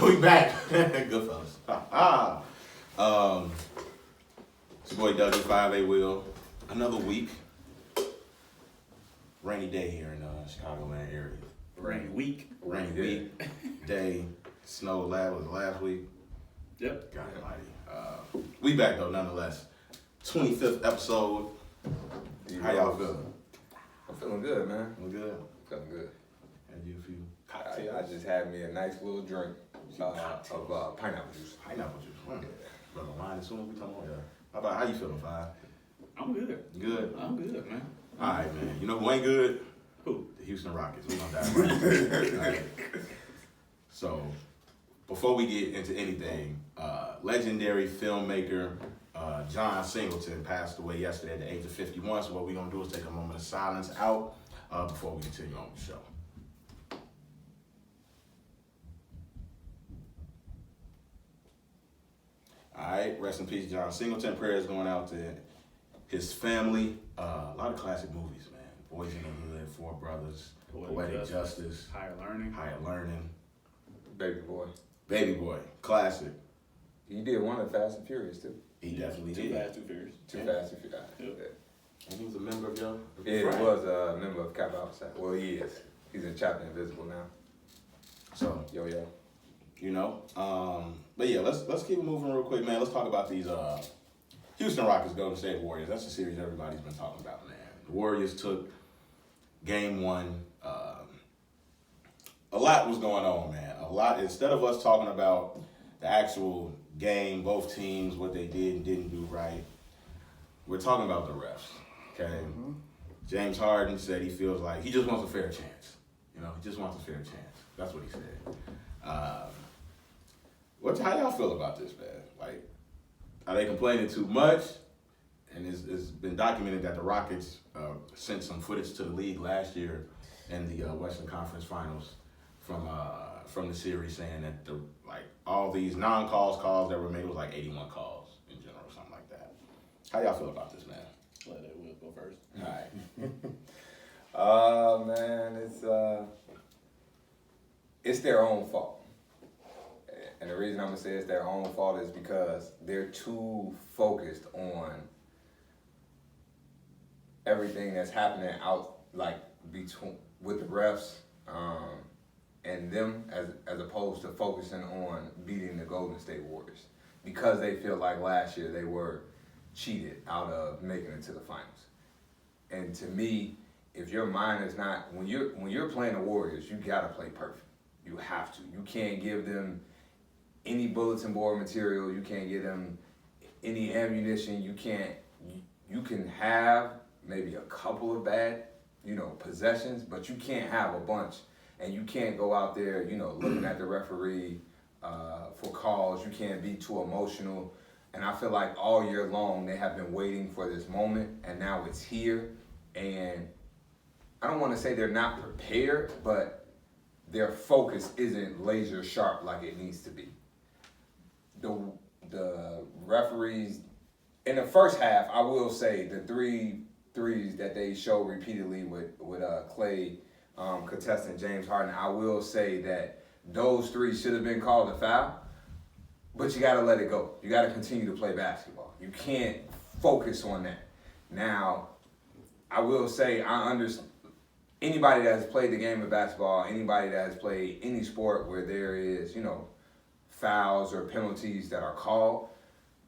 We back. Good fellas. It's your boy Dougie, 5A Will. Another week. Rainy day here in Chicagoland area. Rainy week. Rainy week. Day. Snow last week. Yep. God almighty. We back though nonetheless. 25th episode. How y'all feeling? I'm feeling good, man. Feeling good? Feeling good. Had you a few I cocktails? just had me a nice little drink of pineapple juice. Pineapple juice. Brother wine as soon as we come on here. How you feeling, Five? I'm good. Good? I'm good, man. Alright, man. You know who ain't good? Who? The Houston Rockets. We gonna dive right in. Alright. So, before we get into anything, legendary filmmaker John Singleton passed away yesterday at the age of 51. So what we're gonna do is take a moment of silence out before we continue on with the show. All right, rest in peace, John Singleton. Prayers going out to his family. A lot of classic movies, man. Boys in the Hood, Four Brothers, Poetic Justice, Higher Learning. Baby boy. Baby Boy, classic. He did one of Fast and Furious too. He definitely Too did. Fast, Too Furious. Too Yeah. Fast and Furious. Yep. And he was a member of your Yeah, frat. he was a member of Kappa Alpha Psi. Well, he is. He's in Chapter Invisible now. So, Yo. you know, but yeah, let's keep it moving real quick, man. Let's talk about these Houston Rockets Golden State Warriors. That's the series everybody's been talking about, man. The Warriors took game one. A lot was going on, man. A lot. Instead of us talking about the actual game, both teams, what they did and didn't do right, we're talking about the refs. Okay. Mm-hmm. James Harden said he feels like he just wants a fair chance. You know, he just wants a fair chance. That's what he said. How y'all feel about this, man? Like, are they complaining too much? And it's been documented that the Rockets sent some footage to the league last year in the Western Conference Finals from the series, saying that all these calls that were made, it was like 81 calls in general, or something like that. How y'all feel about this, man? Let it Will go first. All right. Man, it's their own fault. And the reason I'm gonna say it's their own fault is because they're too focused on everything that's happening out with the refs and them as opposed to focusing on beating the Golden State Warriors, because they feel like last year they were cheated out of making it to the finals. And to me, if your mind is not, when you're playing the Warriors, you gotta play perfect. You have to. You can't give them any bulletin board material. You can't give them any ammunition. You can have maybe a couple of bad, possessions, but you can't have a bunch. And you can't go out there, looking at the referee for calls. You can't be too emotional. And I feel like all year long they have been waiting for this moment, and now it's here. And I don't want to say they're not prepared, but their focus isn't laser sharp like it needs to be. The referees in the first half, I will say the three threes that they show repeatedly with Clay contesting James Harden, I will say that those three should have been called a foul, but you got to let it go. You got to continue to play basketball. You can't focus on that. Now, I will say I understand. Anybody that has played the game of basketball, anybody that has played any sport where there is, fouls or penalties that are called,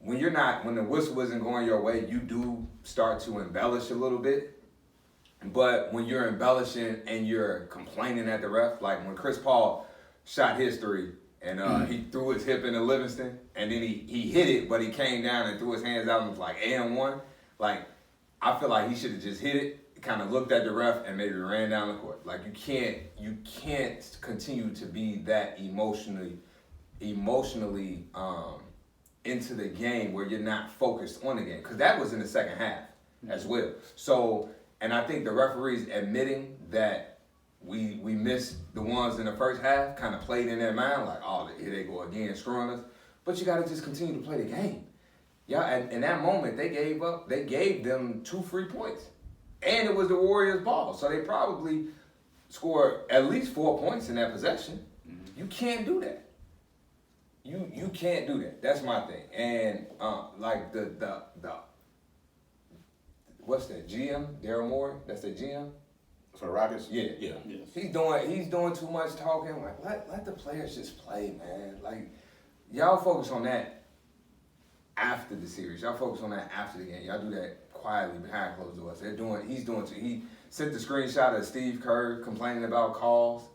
when the whistle isn't going your way, you do start to embellish a little bit. But when you're embellishing and you're complaining at the ref, like when Chris Paul shot his three and he threw his hip into Livingston, and then he hit it, but he came down and threw his hands out and was like and one. Like, I feel like he should have just hit it, kind of looked at the ref, and maybe ran down the court. Like, you can't continue to be that emotionally into the game where you're not focused on the game, because that was in the second half as well. So, and I think the referees admitting that we missed the ones in the first half kind of played in their mind, like, oh, here they go again, screwing us. But you got to just continue to play the game. Yeah, and in that moment, they gave them 2 free points. And it was the Warriors' ball, so they probably scored at least 4 points in that possession. Mm-hmm. You can't do that. you can't do that. That's my thing. And like the what's that, GM? Daryl Morey? That's the GM? For the Rockets? Yeah. Yeah. Yes. He's doing too much talking. Like let the players just play, man. Like y'all focus on that after the series. Y'all focus on that after the game. Y'all do that quietly behind closed doors. He sent the screenshot of Steve Kerr complaining about calls.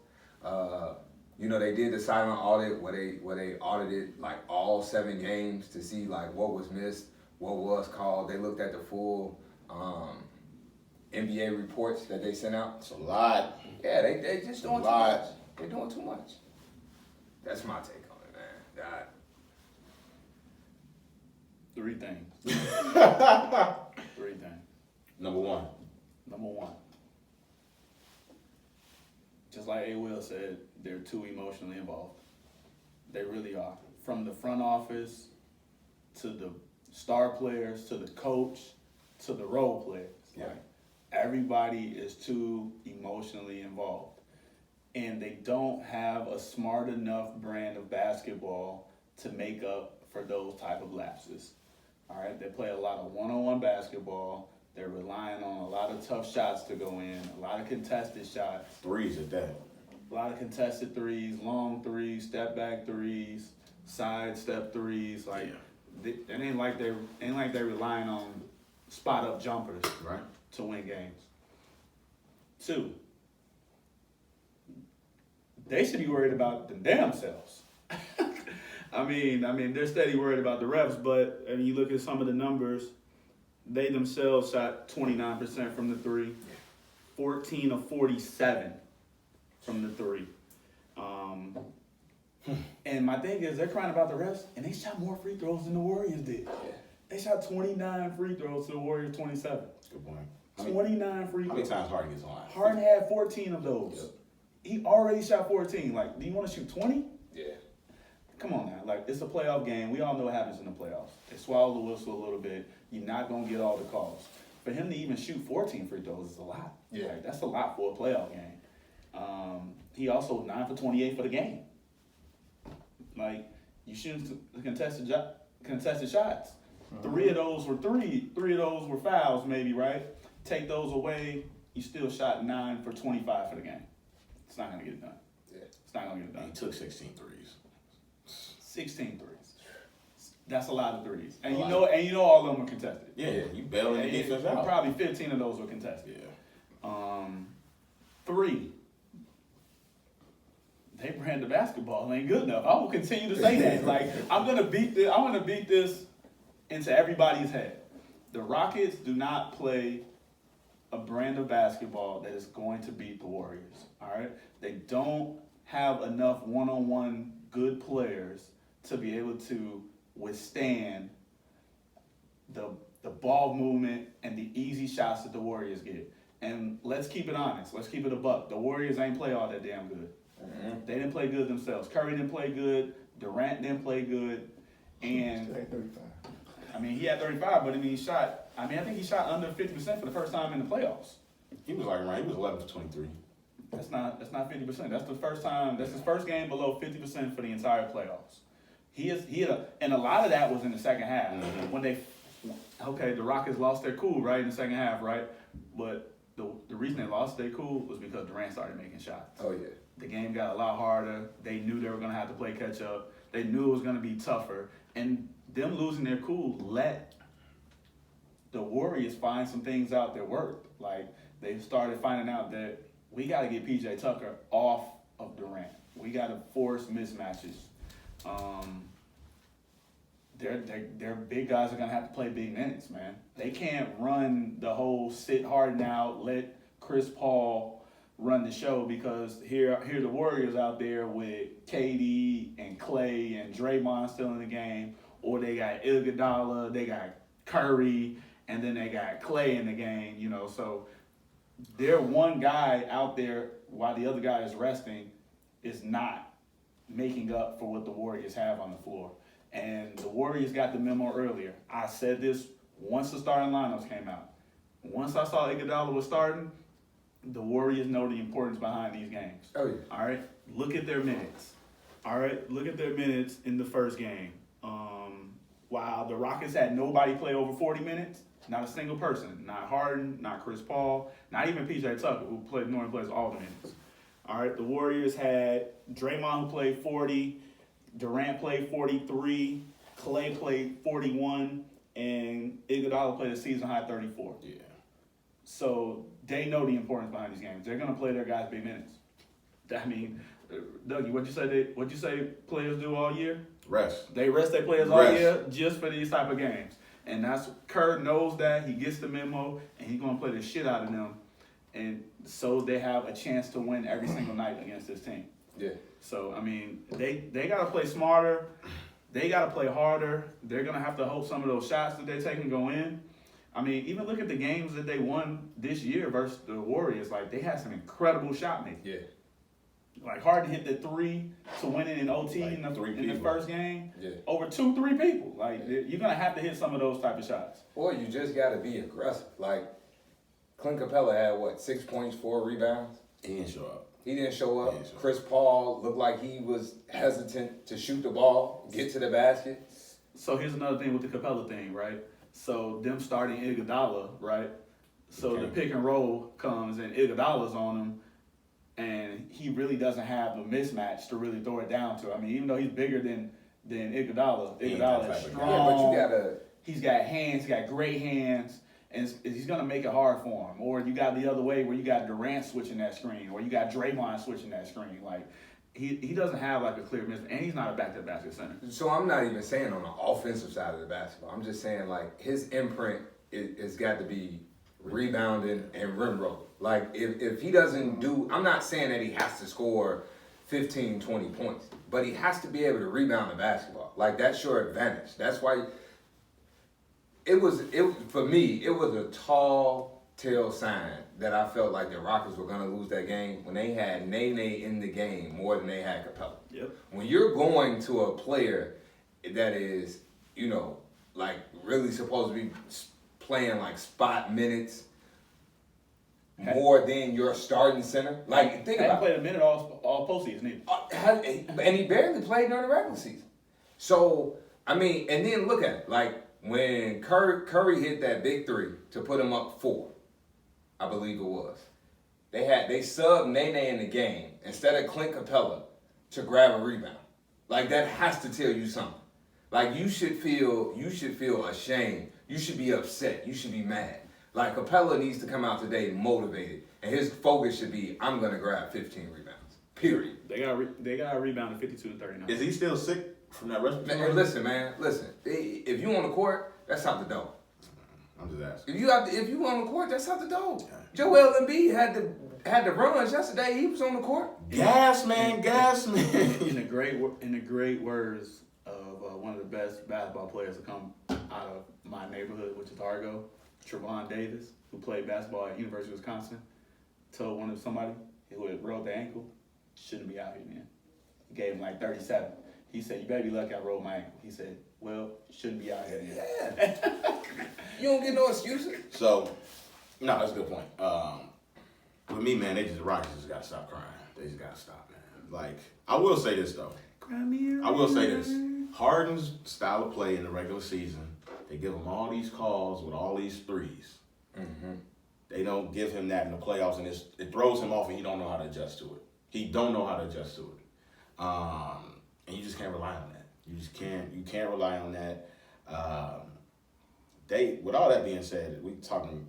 They did the silent audit where they audited like all 7 games to see like what was missed, what was called. They looked at the full NBA reports that they sent out. It's a lot. Yeah, they just doing too lot. much. They're doing too much. That's my take on it, man. God. 3 things. 3 things. Number one. Number 1. Just like A. Will said, they're too emotionally involved. They really are. From the front office to the star players to the coach to the role players. Yeah. Like, everybody is too emotionally involved. And they don't have a smart enough brand of basketball to make up for those type of lapses. All right, they play a lot of one-on-one basketball. They're relying on a lot of tough shots to go in, a lot of contested shots, Threes at that. a lot of contested threes, long threes, step back threes, side step threes. Like it ain't like they're relying on spot up jumpers Right. to win games. 2, they should be worried about the damn selves. I mean, they're steady worried about the refs, but I mean, you look at some of the numbers. They themselves shot 29% from the 3, 14 of 47 from the 3. And my thing is, they're crying about the refs, and they shot more free throws than the Warriors did. Yeah. They shot 29 free throws to the Warriors 27. Good point. 29 free How many throws. times Harden gets on? Harden had 14 of those. Yep. He already shot 14. Like, do you want to shoot 20? Yeah. Come on now. Like, it's a playoff game. We all know what happens in the playoffs. They swallow the whistle a little bit. You're not going to get all the calls. For him to even shoot 14 free throws is a lot. Yeah. Like, that's a lot for a playoff game. He also 9 for 28 for the game. Like, you shoot contested shots. 3 of those were 3 of those were fouls, maybe, right? Take those away, you still shot 9 for 25 for the game. It's not going to get it done. Yeah. It's not going to get it He done. took 16 threes. 16 threes. That's a lot of threes. And you know all of them were contested. Yeah, you bailing the defense out. Probably 15 of those were contested. Yeah. 3. They brand of basketball ain't good enough. I will continue to say that. Like, I want to beat this into everybody's head. The Rockets do not play a brand of basketball that is going to beat the Warriors. All right? They don't have enough one-on-one good players to be able to withstand the ball movement and the easy shots that the Warriors get. And let's keep it honest. Let's keep it a buck. The Warriors ain't play all that damn good. Mm-hmm. They didn't play good themselves. Curry didn't play good. Durant didn't play good. And I mean, he had 35, but I think he shot under 50% for the first time in the playoffs. He was 11 for 23. That's not 50%. That's the first time. That's his first game below 50% for the entire playoffs. And a lot of that was in the second half when the Rockets lost their cool right in the second half, right? But the reason they lost their cool was because Durant started making shots. Oh yeah. The game got a lot harder. They knew they were going to have to play catch up. They knew it was going to be tougher. And them losing their cool let the Warriors find some things out that worked. Like, they started finding out that we got to get PJ Tucker off of Durant. We got to force mismatches. Their big guys are going to have to play big minutes, man. They can't run the whole sit Harden out, let Chris Paul run the show, because here the Warriors out there with KD and Clay and Draymond still in the game, or they got Iguodala, they got Curry, and then they got Clay in the game, so their one guy out there while the other guy is resting is not making up for what the Warriors have on the floor. And the Warriors got the memo earlier. I said this once the starting lineups came out. Once I saw Iguodala was starting, the Warriors know the importance behind these games. Oh yeah. All right? Look at their minutes. All right, look at their minutes in the first game. Wow, the Rockets had nobody play over 40 minutes. Not a single person. Not Harden, not Chris Paul, not even PJ Tucker, who normally plays all the minutes. All right, the Warriors had Draymond, who played 40, Durant played 43, Clay played 41, and Iguodala played a season-high 34. Yeah. So they know the importance behind these games. They're gonna play their guys big minutes. I mean, Dougie, what'd you say players do all year? Rest. They rest their players all Rest. year just for these type of games. And that's Kerr knows that. He gets the memo, and he's gonna play the shit out of them, and so they have a chance to win every single night against this team. Yeah. So I mean, they gotta play smarter. They gotta play harder. They're gonna have to hope some of those shots that they take and go in. I mean, even look at the games that they won this year versus the Warriors. Like, they had some incredible shot making. Yeah. Like, Harden hit the 3 to win it in OT Like in the three in the people. first game. Yeah. Over 2-3 people. Like, you're gonna have to hit some of those type of shots. Or you just got to be aggressive. Like, Clint Capella had, what, 6 points, 4 rebounds? He didn't show up. He didn't show up. He didn't show up. Chris Paul looked like he was hesitant to shoot the ball, get to the basket. So here's another thing with the Capella thing, right? So them starting Iguodala, right? So the pick and roll comes and Iguodala's on him, and he really doesn't have a mismatch to really throw it down to. I mean, even though he's bigger than Iguodala, He ain't Iguodala that is type of guy. strong. Yeah, but you got to. He's got hands. He's got great hands. And he's going to make it hard for him. Or you got the other way where you got Durant switching that screen. Or you got Draymond switching that screen. Like, he doesn't have, like, a clear mismatch. And he's not a back-to-basket center. So I'm not even saying on the offensive side of the basketball. I'm just saying, like, his imprint is got to be rebounding and rim rolling. Like, if he doesn't do, I'm not saying that he has to score 15, 20 points, but he has to be able to rebound the basketball. Like, that's your advantage. That's why for me, it was a tall tale sign that I felt like the Rockets were going to lose that game when they had Nene in the game more than they had Capella. Yep. When you're going to a player that is, you know, like really supposed to be playing like spot minutes more than your starting center, like think Hadn't about it. played a minute all postseason either. And he barely played during the regular season. So, I mean, and then look at it. Like, when Curry hit that big 3 to put him up 4, I believe it was, they subbed Nene in the game instead of Clint Capella to grab a rebound. Like, that has to tell you something. Like, you should feel ashamed. You should be upset. You should be mad. Like, Capella needs to come out today motivated, and his focus should be, I'm going to grab 15 rebounds, period. They got a rebound at 52 and 39. Is he still sick from that respiratory? Man, listen. If you on the court, that's out the door. I'm just asking. If you on the court, that's out the door. Joel Embiid had the runs yesterday. He was on the court. Gas man. in the great words of one of the best basketball players to come out of my neighborhood, which is Argo, Trevon Davis, who played basketball at University of Wisconsin, told somebody who had rolled the ankle, shouldn't be out here, man. He gave him like 37. He said, "You better be lucky I rolled my ankle." He said, "Well, shouldn't be out here." Yeah. You don't get no excuses. So, no, that's a good point. With me, man, the Rockets just gotta stop crying. They just gotta stop, man. Like, I will say this though. I will say this. Harden's style of play in the regular season, they give him all these calls with all these threes. Mm-hmm. They don't give him that in the playoffs, and it throws him off, and he don't know how to adjust to it. He don't know how to adjust to it. And you just can't rely on that. You can't rely on that. With all that being said, we talking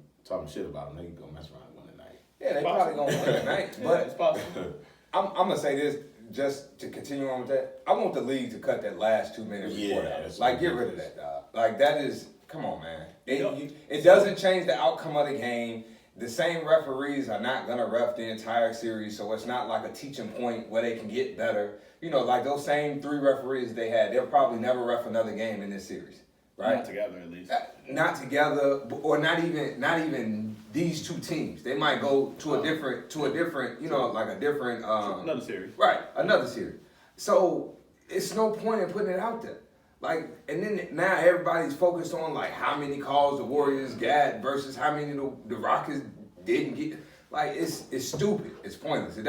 shit about them. They can go mess around and win tonight. Yeah, they probably gonna win tonight. Yeah, But it's possible. I'm gonna say this just to continue on with that. I want the league to cut that last 2 minute report Yeah, out. that's Like, get rid of ridiculous. that, dog. Like, that is, come on, man. You know, It doesn't change the outcome of the game. The same referees are not gonna ref the entire series, so it's not like a teaching point where they can get better. You know, like those same 3 referees they had, they'll probably never ref another game in this series, right? Not together, at least. Not together, or not even these 2 teams. They might go to a different, you know, like a different. Another series. Right, another series. So it's no point in putting it out there. Like, and then now everybody's focused on like how many calls the Warriors got versus how many the Rockets didn't get. Like, it's stupid. It's pointless. It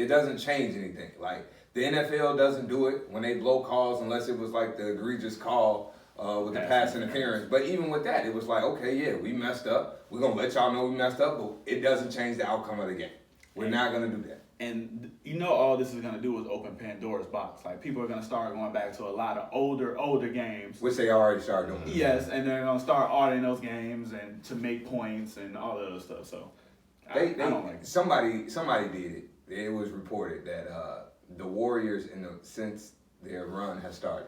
doesn't change anything. Like, The NFL doesn't do it when they blow calls unless it was like the egregious call with the pass interference. But even with that, it was like, okay, yeah, we messed up. We're going to let y'all know we messed up, but it doesn't change the outcome of the game. We're not going to do that. And you know all this is going to do is open Pandora's box. Like, people are going to start going back to a lot of older games. Which they already started doing. Yes, and they're going to start auditing those games and to make points and all that other stuff. So, I don't like it. Somebody did it. It was reported that the Warriors, since their run has started,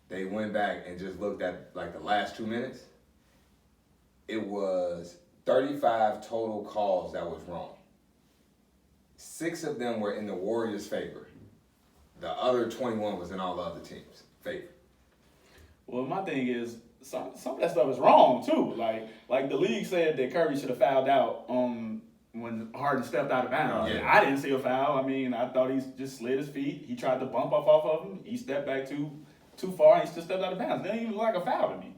they went back and just looked at like the last 2 minutes. It was 35 total calls that was wrong. 6 of them were in the Warriors' favor. The other 21 was in all the other teams' favor. Well, my thing is, some of that stuff is wrong too. Like the league said that Curry should have fouled out when Harden stepped out of bounds. Oh, yeah. I didn't see a foul. I mean, I thought he just slid his feet. He tried to bump off of him. He stepped back too far. And he still stepped out of bounds. It didn't even look like a foul to me.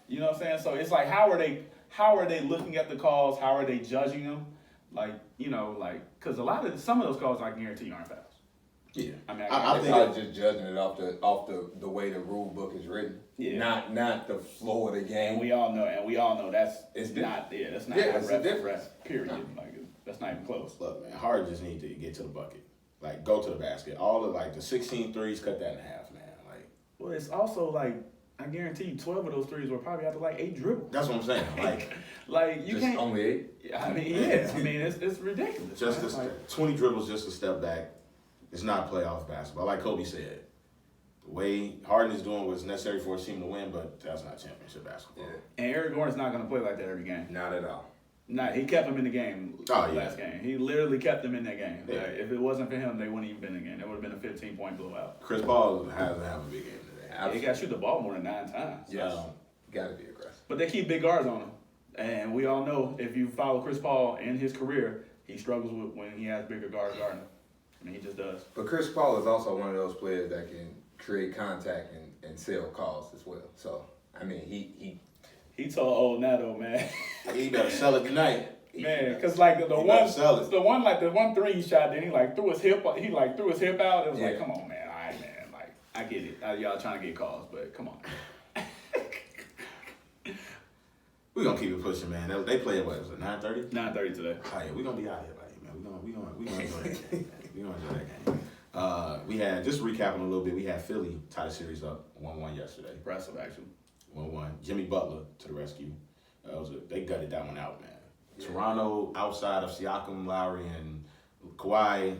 You know what I'm saying? So it's like, how are they looking at the calls? How are they judging them? Like, you know, because some of those calls I guarantee you aren't fouls. Yeah. I mean, I They're think probably just judging it off the way the rule book is written. Yeah. Not the flow of the game. and we all know that's It's not that's not Yeah, a it's a ref, difference. period. Like, that's not even close. Look, man, Harden just need to get to the bucket. Like, go to the basket. All of, like, the 16 threes, cut that in half, man. Like, Well, it's also like, I guarantee you 12 of those threes were probably after like 8 dribbles. that's what I'm saying. Like, Like, you Just can't. only 8. I mean, yeah. I mean, it's ridiculous. just man. a, Like, 20 dribbles just a step back. It's not playoff basketball. Like Kobe said, the way Harden is doing what's necessary for his team to win, but that's not championship basketball. Yeah. and Eric Gordon's not going to play like that every game. Not at all. He kept him in the game Oh, yeah. last game. He literally kept them in that game. Yeah. Like, if it wasn't for him, they wouldn't even been in the game. It would have been a 15-point blowout. Chris Paul has to have a big game today. He got to shoot the ball more than 9 times. Yes. Um, Got to be aggressive. But they keep big guards on him. And we all know, if you follow Chris Paul in his career, he struggles with when he has bigger guards guarding him. I mean, he just does. But Chris Paul is also one of those players that can create contact and sell calls as well. So, I mean, He told old Nato, man. He better sell it tonight. Man, because like the He better sell it. the one 3 he shot, then he like threw his hip out. It was Yeah. like, come on, man. All right, man. Like, I get it. Y'all trying to get calls, but come on. We're going to keep it pushing, man. They play at what? Was it 9:30? 9:30 today. Oh, yeah, we're going to be out here, buddy, man. We're gonna enjoy that game. We're going to enjoy that game. We had, just recapping a little bit, we had Philly tie the series up 1-1 yesterday. Impressive, actually. 1-1. Jimmy Butler to the rescue. They gutted that one out, man. Yeah. Toronto, outside of Siakam, Lowry, and Kawhi,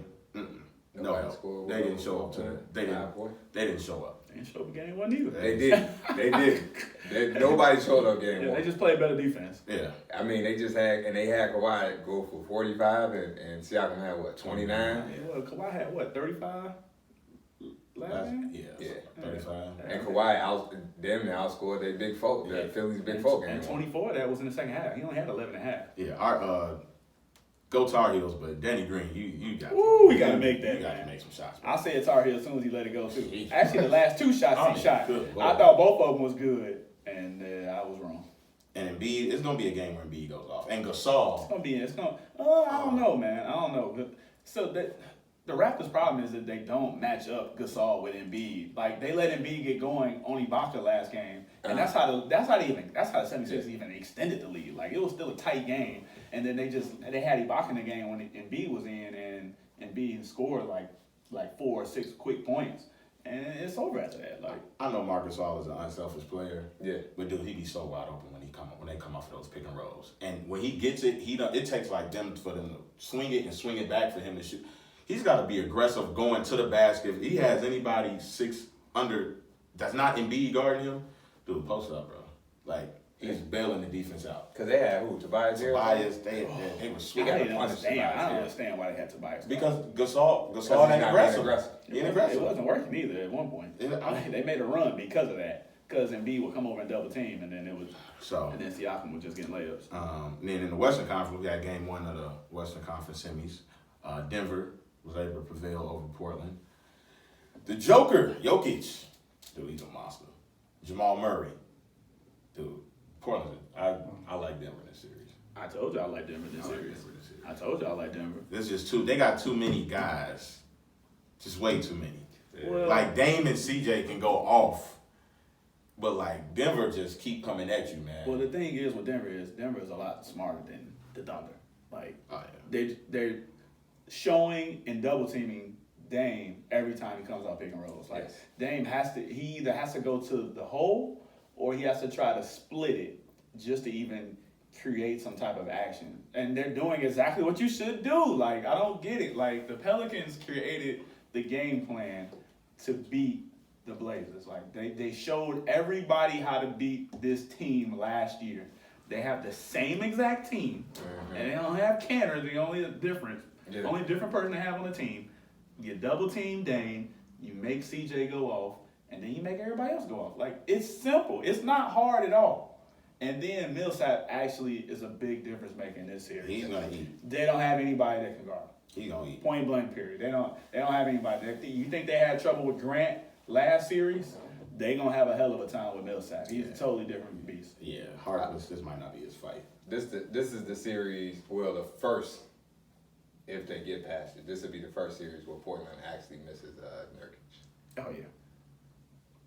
nobody scored. They didn't show up to it. They didn't show up. They didn't show up game 1 either. They did. Nobody showed up game 1. They just played better defense. Yeah. I mean, they had Kawhi go for 45 and Siakam had what, 29? Yeah, well, Kawhi had what, 35 last game? Yeah. 35. And Kawhi outscored their big folk, the Philly's big folk game. And 24, that was in the second half. He only had 11 and a half. Yeah. Our go Tar Heels, but Danny Green, you got. Ooh, we gotta make that. You got man. to make some shots. Man. I said Tar Heel as soon as he let it go too. Actually, the last 2 shots he shot, good I Lord. thought both of them was good, and I was wrong. And Embiid, it's gonna be a game where Embiid goes off. And It's Gasol. gonna. I don't know, man. I don't know. So the Raptors' problem is that they don't match up Gasol with Embiid. Like, they let Embiid get going on Ibaka last game, and that's how the 76ers even extended the lead. Like, it was still a tight game, and then they had Ibaka in the game when Embiid was in, and Embiid scored like 4 or 6 quick points, and it's over after that. Like, I know Marc Gasol is an unselfish player. Yeah. But dude, he be so wide open when they come off of those pick and rolls. And when he gets it, it takes like for them to swing it and swing it back for him to shoot. He's got to be aggressive going to the basket. If he has anybody 6 under that's not Embiid guarding him, dude, post up, bro. Like, he's bailing the defense out. Because they had who? Tobias Harris? They were I sweet. don't understand why they had Tobias. Because Gasol he's ain't not aggressive. aggressive. He ain't It aggressive. wasn't working either at one point. They made a run because of that. Because Embiid would come over and double team, and then then Siakam was just getting layups. And then in the Western Conference, we had game 1 of the Western Conference semis. Denver was able to prevail over Portland. The Joker, Jokic, dude, he's a monster. Jamal Murray, dude, Portland. I like Denver in this series. I told you I like Denver this series. I told you I like Denver. There's just they got too many guys Just way too many. Well- Like Dame and CJ can go off, but like Denver just keep coming at you, man. Well, the thing is with Denver is a lot smarter than the Thunder. Like Oh, yeah. they're showing and double teaming Dame every time he comes out pick and rolls. Like Yes. Dame he either has to go to the hole or he has to try to split it just to even create some type of action. And they're doing exactly what you should do. Like I don't get it. Like the Pelicans created the game plan to beat the Blazers. Like they showed everybody how to beat this team last year. They have the same exact team, and they don't have Canner. The only difference, Yeah. only different person they have on the team. You double team Dame, you make CJ go off, and then you make everybody else go off. Like it's simple. It's not hard at all. And then Millsap actually is a big difference maker in this series. He's gonna eat. They don't have anybody that can guard him. He's gonna eat. Point blank. Period. They don't have anybody. You think they had trouble with Grant last series? They gonna have a hell of a time with Millsap. He's a totally different beast. Yeah, Harkless. This might not be his fight. This is the series. Well, the first, if they get past it, this would be the first series where Portland actually misses Nurkic. Oh yeah.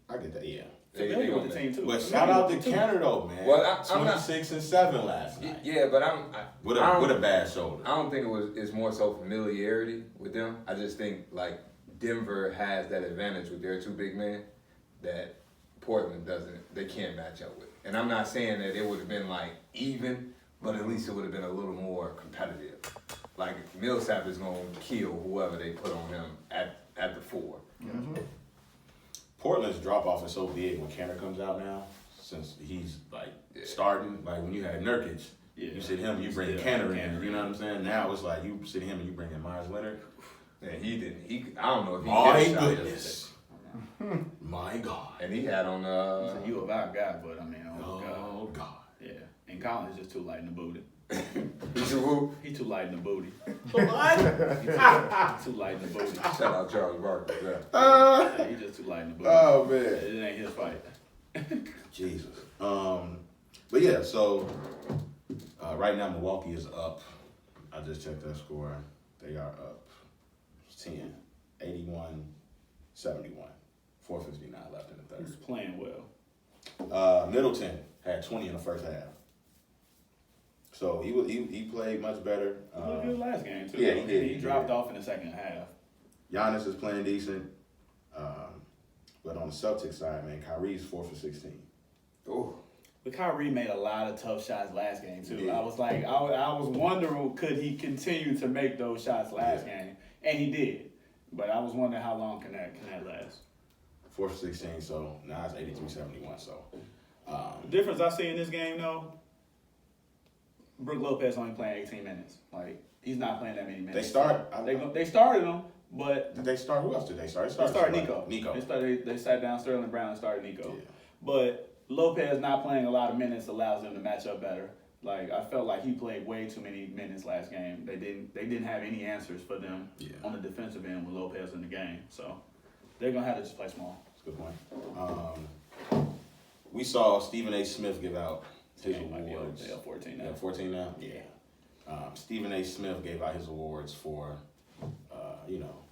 I get that. Yeah. Familiar gonna with the team too. But Familiar shout out to with the team. Canada though, man. Well, I'm not- 26-7 last night. Yeah, but With I don't- a bad shoulder. I don't think it's more so familiarity with them. I just think like Denver has that advantage with their two big men that Portland doesn't. They can't match up with. And I'm not saying that it would have been like even, but at least it would have been a little more competitive. Like Millsap is gonna kill whoever they put on him at the 4. Portland's drop off is so big when Canada comes out now, since he's like starting. Like when you had Nurkic, you sit him, you bring Canada in. You know what I'm saying? Now it's like you sit him and you bring in Myers Leonard. And he didn't. I don't know if he My hit a shot goodness. My God. And he had on So you a vibe guy, but I mean, oh god. Oh God. Yeah. And Collins is just too light in the booty. he's a whoop. He too light in the booty. What? Too light in the booty. Shout out Charles Barkley. Yeah. Yeah, he just too light in the booty. Oh man. It ain't his fight. Jesus. But yeah, so right now Milwaukee is up. I just checked that score. They are up 10, 81, 71. 4:59 left in the He's third. playing well. Middleton had 20 in the first half. So he played much better. He looked good last game too. yeah, he did. He dropped off in the second half. Giannis is playing decent. But on the Celtics side, man, Kyrie's 4 for 16. Oh. But Kyrie made a lot of tough shots last game too. Yeah. I was like, I was wondering could he continue to make those shots last game, and he did. But I was wondering how long can that last. 4 for 16, so now it's 83-71. So The difference I see in this game though, Brook Lopez only playing 18 minutes. Like he's not playing that many minutes. they start. They started him, but Did they start? Who else did they start? they started Nico. Nico. They sat down Sterling Brown and started Nico. Yeah. But Lopez not playing a lot of minutes allows them to match up better. Like I felt like he played way too many minutes last game. They didn't have any answers for them on the defensive end with Lopez in the game. So they're gonna have to just play small. That's a good point. We saw Stephen A. Smith give out his awards. They up 14 now. Yeah, 14 now? Yeah. Stephen A. Smith gave out his awards for,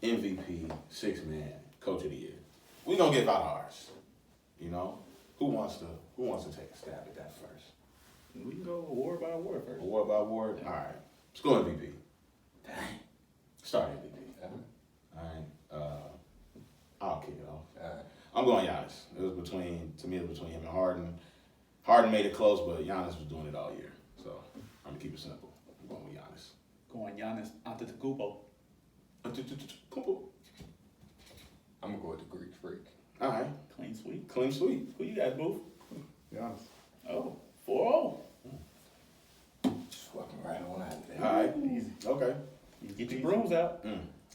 MVP, 6-man, Coach of the Year. We're going to give out ours. You know? Who wants to take a stab at that first? We can go award by award first. Award by award? All right. Let's go MVP. Dang. Start MVP. All right. I'll kick it off. I'm going Giannis. It was between him and Harden. Harden made it close, but Giannis was doing it all year. So I'm going to keep it simple. I'm going with Giannis. Going Giannis Antetokounmpo. I'm gonna go with the Greek Freak. All right. Clean sweep. Clean sweep. Who you got, Booth? Giannis. Oh, 4-0. Just walking right on out of there. All right. Easy. Okay. Get your brooms out.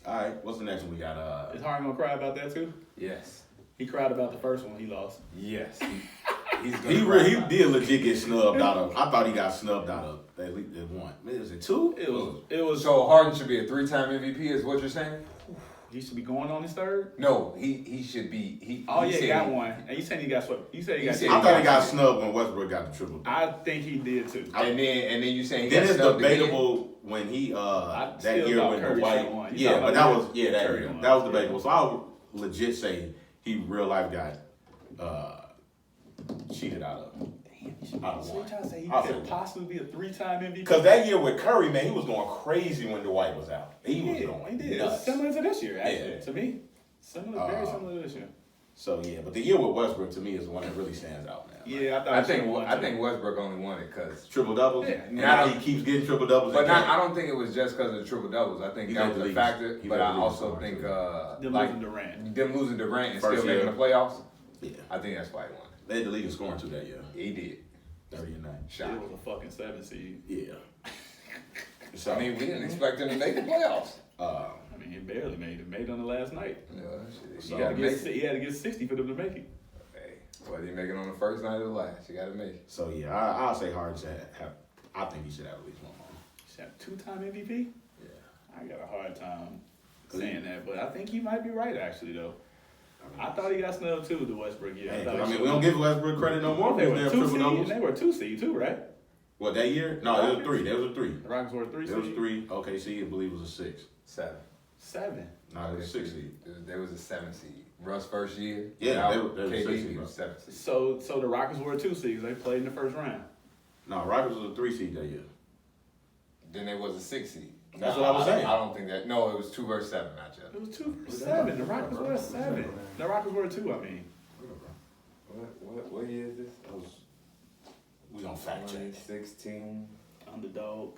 All right. What's the next one we got? Is Harden gonna cry about that too? Yes. He cried about the first one he lost. Yes. He's gonna He did legit get snubbed out of. I thought he got snubbed out of at least one. Was it 2? It was. So Harden should be a 3-time MVP, is what you're saying? He should be going on his third. No, he should be. He He said got one. And you said he got swept. You said he got. said I thought he got snubbed when Westbrook got the triple. I think he did too. And then you saying he Then got it's snubbed again? debatable when he that still year thought when Curry the White, should've won. You yeah, talking but about that was that Curry year. won. That was debatable. So I would legit say he real life got cheated out of. So you trying to say he I'll could say possibly be a 3-time MVP? Because that year with Curry, man, he was going crazy when Dwight was out. He was going He did. nuts. It's similar to this year, actually. Yeah. To me, very similar to this year. So yeah, but the year with Westbrook to me is the one that really stands out, man. Yeah, I think Westbrook only won it because. Triple doubles. Yeah. And now he keeps getting triple doubles. But I don't think it was just because of the triple doubles. I think He that led was the a league. factor. He But led I the league also scoring, think Them like losing Durant. them losing Durant and First still making year. the playoffs. Yeah, I think that's why he won. they had the league in scoring too that year. He did. 30-9. It Shocking. was a fucking 7 seed. Yeah. So I mean, we didn't expect him to make the playoffs. I mean, he barely made it. Made on the last night. Yeah, shit. So You gotta make it. He had to get 60 for them to make it. Hey, well, he make it on the first night of the last. You gotta make it. So yeah, I'll say Harden should have. I think he should have at least one more. Should have 2-time MVP. Yeah. I got a hard time saying that, but I think he might be right actually though. I thought he got snubbed too the Westbrook year. Hey, I thought I he mean, we don't give Westbrook credit no more. They for were his 2 damn seed. triple And they doubles. were 2 seed too, right? What, that year? No, it was 3. There was a 3. The Rockets were 3 seed. There was 3. OKC, I believe, was a 6. 7. 7. No, it was a 6 seed. There was a 7 seed. Russ first year. Yeah, without they were KD, 6 seed, he bro. was 7 seed. So the Rockets were 2 seeds. They played in the first round. No, Rockets was a 3 seed that year. Then there was a 6 seed. That's what I was saying. I don't think that. No, it was 2 versus 7 matchup. It was 2 versus 7. The Rockets were 7. The Rockets were 2. I mean, What year is this? That was, we gonna fact check. 2016. underdog.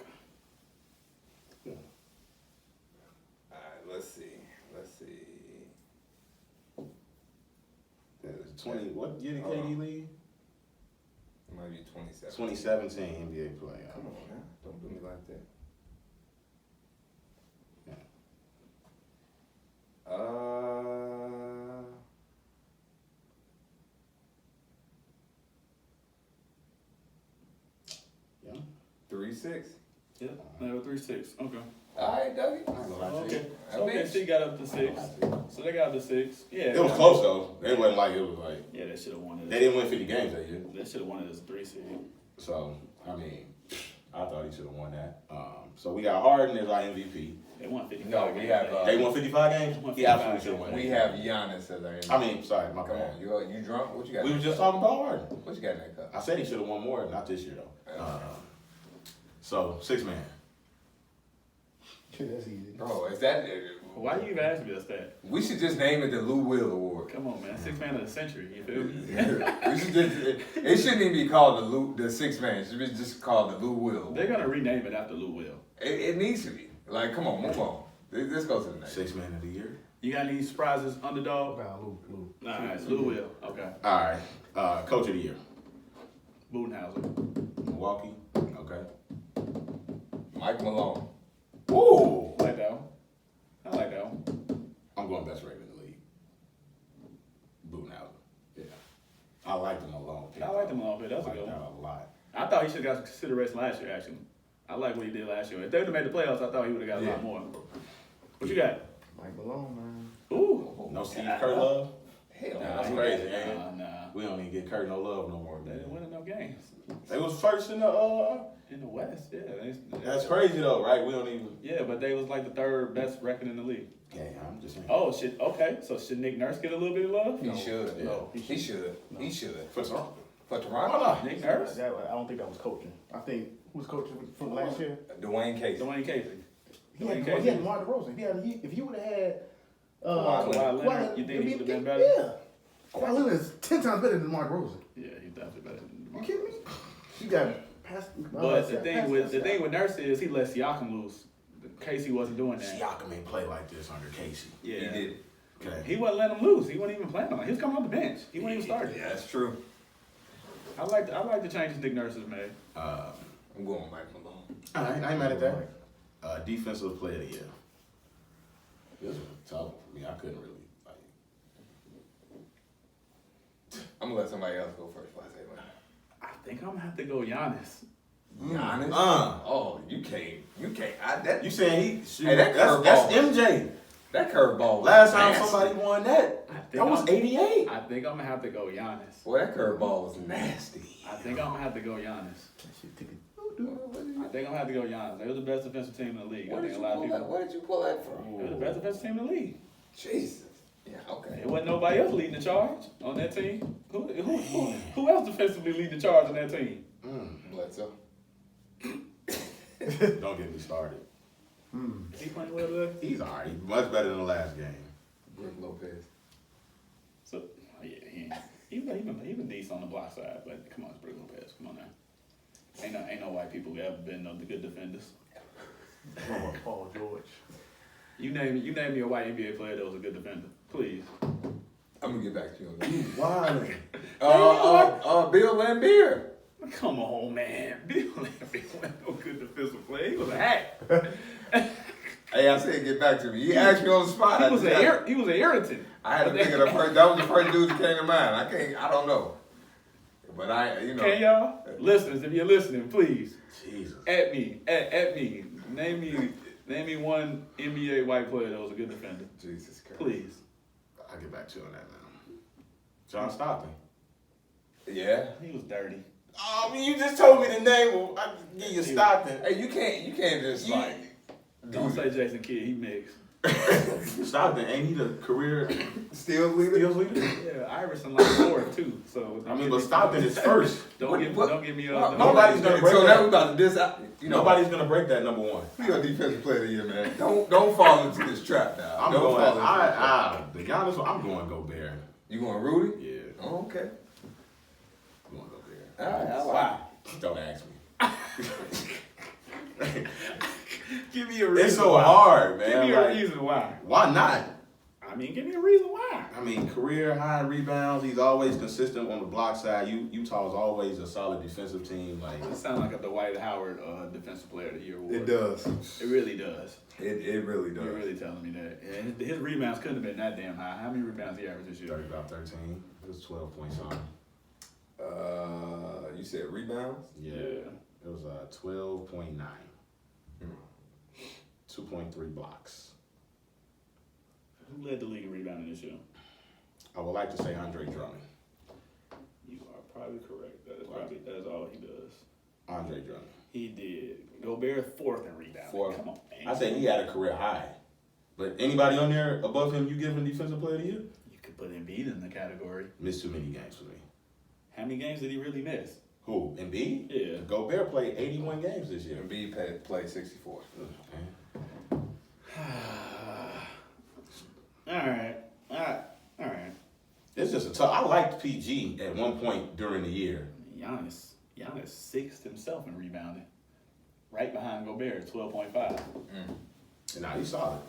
Alright, let's see. That was 20. What year did KD leave? It might be 2017. 2017 NBA playoff. Come on now. Don't do me like that. Yeah. 3-6. Yeah, they were 3-6. Okay. Alright, Dougie. I ain't gonna lie to you. Okay. I Okay, mean- so you got up to 6. So they got up to 6. Yeah. It was close though. It wasn't like it was like Yeah, they should have won they it. didn't win 50 games that year. They should have won it as a 3 seed. So I mean, I thought he should have won that. So we got Harden as our MVP. They won 55 No, we games. have, They won 55 games. Won He 55 absolutely should have won. We it. have Giannis as our MVP. I mean, sorry, my Come bad. on, you drunk? What you got? We were just talking about Harden. What you got in that cup? I said he should have won more, not this year though. So 6 man. That's easy. Bro, is that? Why you even asking us that? We should just name it the Lou Will Award. Come on, man. 6 man of the century. You feel me? We should just, it shouldn't even be called the 6 man. It should be just called the Lou Will. They're gonna rename it after Lou Will. It needs to be. Like, come on, move on. Let's go to the next. 6 man of the year. You got any surprises, underdog? About Lou. All right, Lou Will. Okay. All right. Coach of the year. Budenhauser. Milwaukee. Okay. Mike Malone. Ooh. I like that one. I like that one. I'm going best rated in the league. Budenhauser. Yeah. I liked him a lot. I liked him a little bit. That's a I good liked one. that a lot. I thought he should have got consideration last year, actually. I like what he did last year. If they would have made the playoffs, I thought he would have got a lot more. What you got? Mike Malone, man. Ooh. No Steve Kerr love. Hell, Nah, that's he- crazy, ain't it? Nah. We don't even get Kerr no love no more. They didn't win enough games. They was first in the. In the West, yeah. That's crazy though, right? We don't even. Yeah, but they was like the 3rd best record in the league. Yeah, I'm just saying. Oh, shit. Okay. So should Nick Nurse get a little bit of love? He should. No. He should. He should. For Toronto. For Why Toronto, not? Nick Nurse? I don't think that was coaching. I think who was coaching from last year? Dwayne Casey. Dwayne Casey. He had DeMar DeRozan. If he would have had Kawhi Leonard, you think he would have been better? Yeah. Kawhi Leonard is 10 times better than DeMar DeRozan. Yeah, he's definitely better than You DeMar. kidding me? He got past. But the thing with Nurse is he let Siakam loose. Casey wasn't doing that. Siakam ain't play like this under Casey. Yeah. He did. Okay. He wasn't letting him loose. He wasn't even playing on it. He was coming off the bench. He wasn't even starting. Yeah, that's true. I like the changes Nick Nurse has made. I'm going with Mike Malone. I ain't mad at that. Defensive player of the year. This was tough for me. I couldn't really like. I'm gonna let somebody else go first. Before I say mine. I think I'm gonna have to go Giannis. Giannis. Oh, you can't. You saying he? Hey, that that's curveball. MJ. That curveball. was Last time nasty. somebody won that, I think that was I'm- '88. I think I'm gonna have to go Giannis. Boy, that curveball was nasty. I think I'm gonna have to go Giannis. That shit took it. I think I'm gonna have to go Giannis. They were the best defensive team in the league. I Where think did a you lot of pull that? people. Where did you pull that from? They were the best defensive team in the league. Jesus. Yeah. Okay. It wasn't nobody else leading the charge on that team. Who else defensively leading the charge on that team? Bledsoe. Don't get me started. Is he playing well today? He's alright. Much better than the last game. Brook Lopez. So yeah, he been decent on the block side, but come on, it's Brook Lopez. Come on now. Ain't no white people who ever been the good defenders. Paul George. You name me a white NBA player that was a good defender, please. I'm gonna get back to you on that. Why? Bill Laimbeer. Come on, man. Bill Laimbeer wasn't no good defensive player. He was a hack. Hey, I said get back to me. You asked me on the spot. He was an irritant. I had to think of the first. That was the first dude that came to mind. I don't know. But Can y'all listeners, if you're listening, please Jesus. at me. Name me one NBA white player that was a good defender. Jesus Christ. Please. I'll get back to you on that now. John Stockton. Yeah. He was dirty. Oh, I mean, you just told me the name. I can give you Stockton. Hey, you can't just Don't say Jason Kidd. He mixed. Stockton, ain't he the career steals leader. steals leader? Yeah, Iverson like fourth too. So I mean, but Stockton is first. Don't get me. Nobody's gonna break So that. that was about to diss out. Nobody's gonna break that number one. Who your defensive player of the year, man? Don't fall into this trap now. I'm Don't going. fall into this trap. The Giannis one, I'm going Gobert. You going Rudy? Yeah, Oh, okay. I'm going Gobert. All right. Why? Don't ask me. Give me a reason. It's so why. hard, man. Give me a Like, reason why. why not? I mean, give me a reason why. I mean, career high rebounds. He's always consistent on the block side. Utah's always a solid defensive team. Like It sounds like a Dwight Howard Defensive Player of the Year award. It does. It really does. It really does. You're really telling me that. And his rebounds couldn't have been that damn high. How many rebounds he averaged this year? 30, about 13. It was 12 points on. You said rebounds? Yeah. It was 12.9. 2.3 blocks. Who led the league in rebounding this year? I would like to say Andre Drummond. You are probably correct. That is all he does. Andre Drummond. He did. Gobert fourth in rebounding. Fourth. Come on, man. I say he had a career high. But anybody on there above him, you giving defensive player of the year? You could put Embiid in the category. Missed too many games for me. How many games did he really miss? Who? Embiid? Yeah. Gobert played 81 games this year. Embiid played 64. All right. It's just a tough. I liked PG at one point during the year. Giannis sixth himself in rebounding. Right behind Gobert, 12.5. And now he's solid.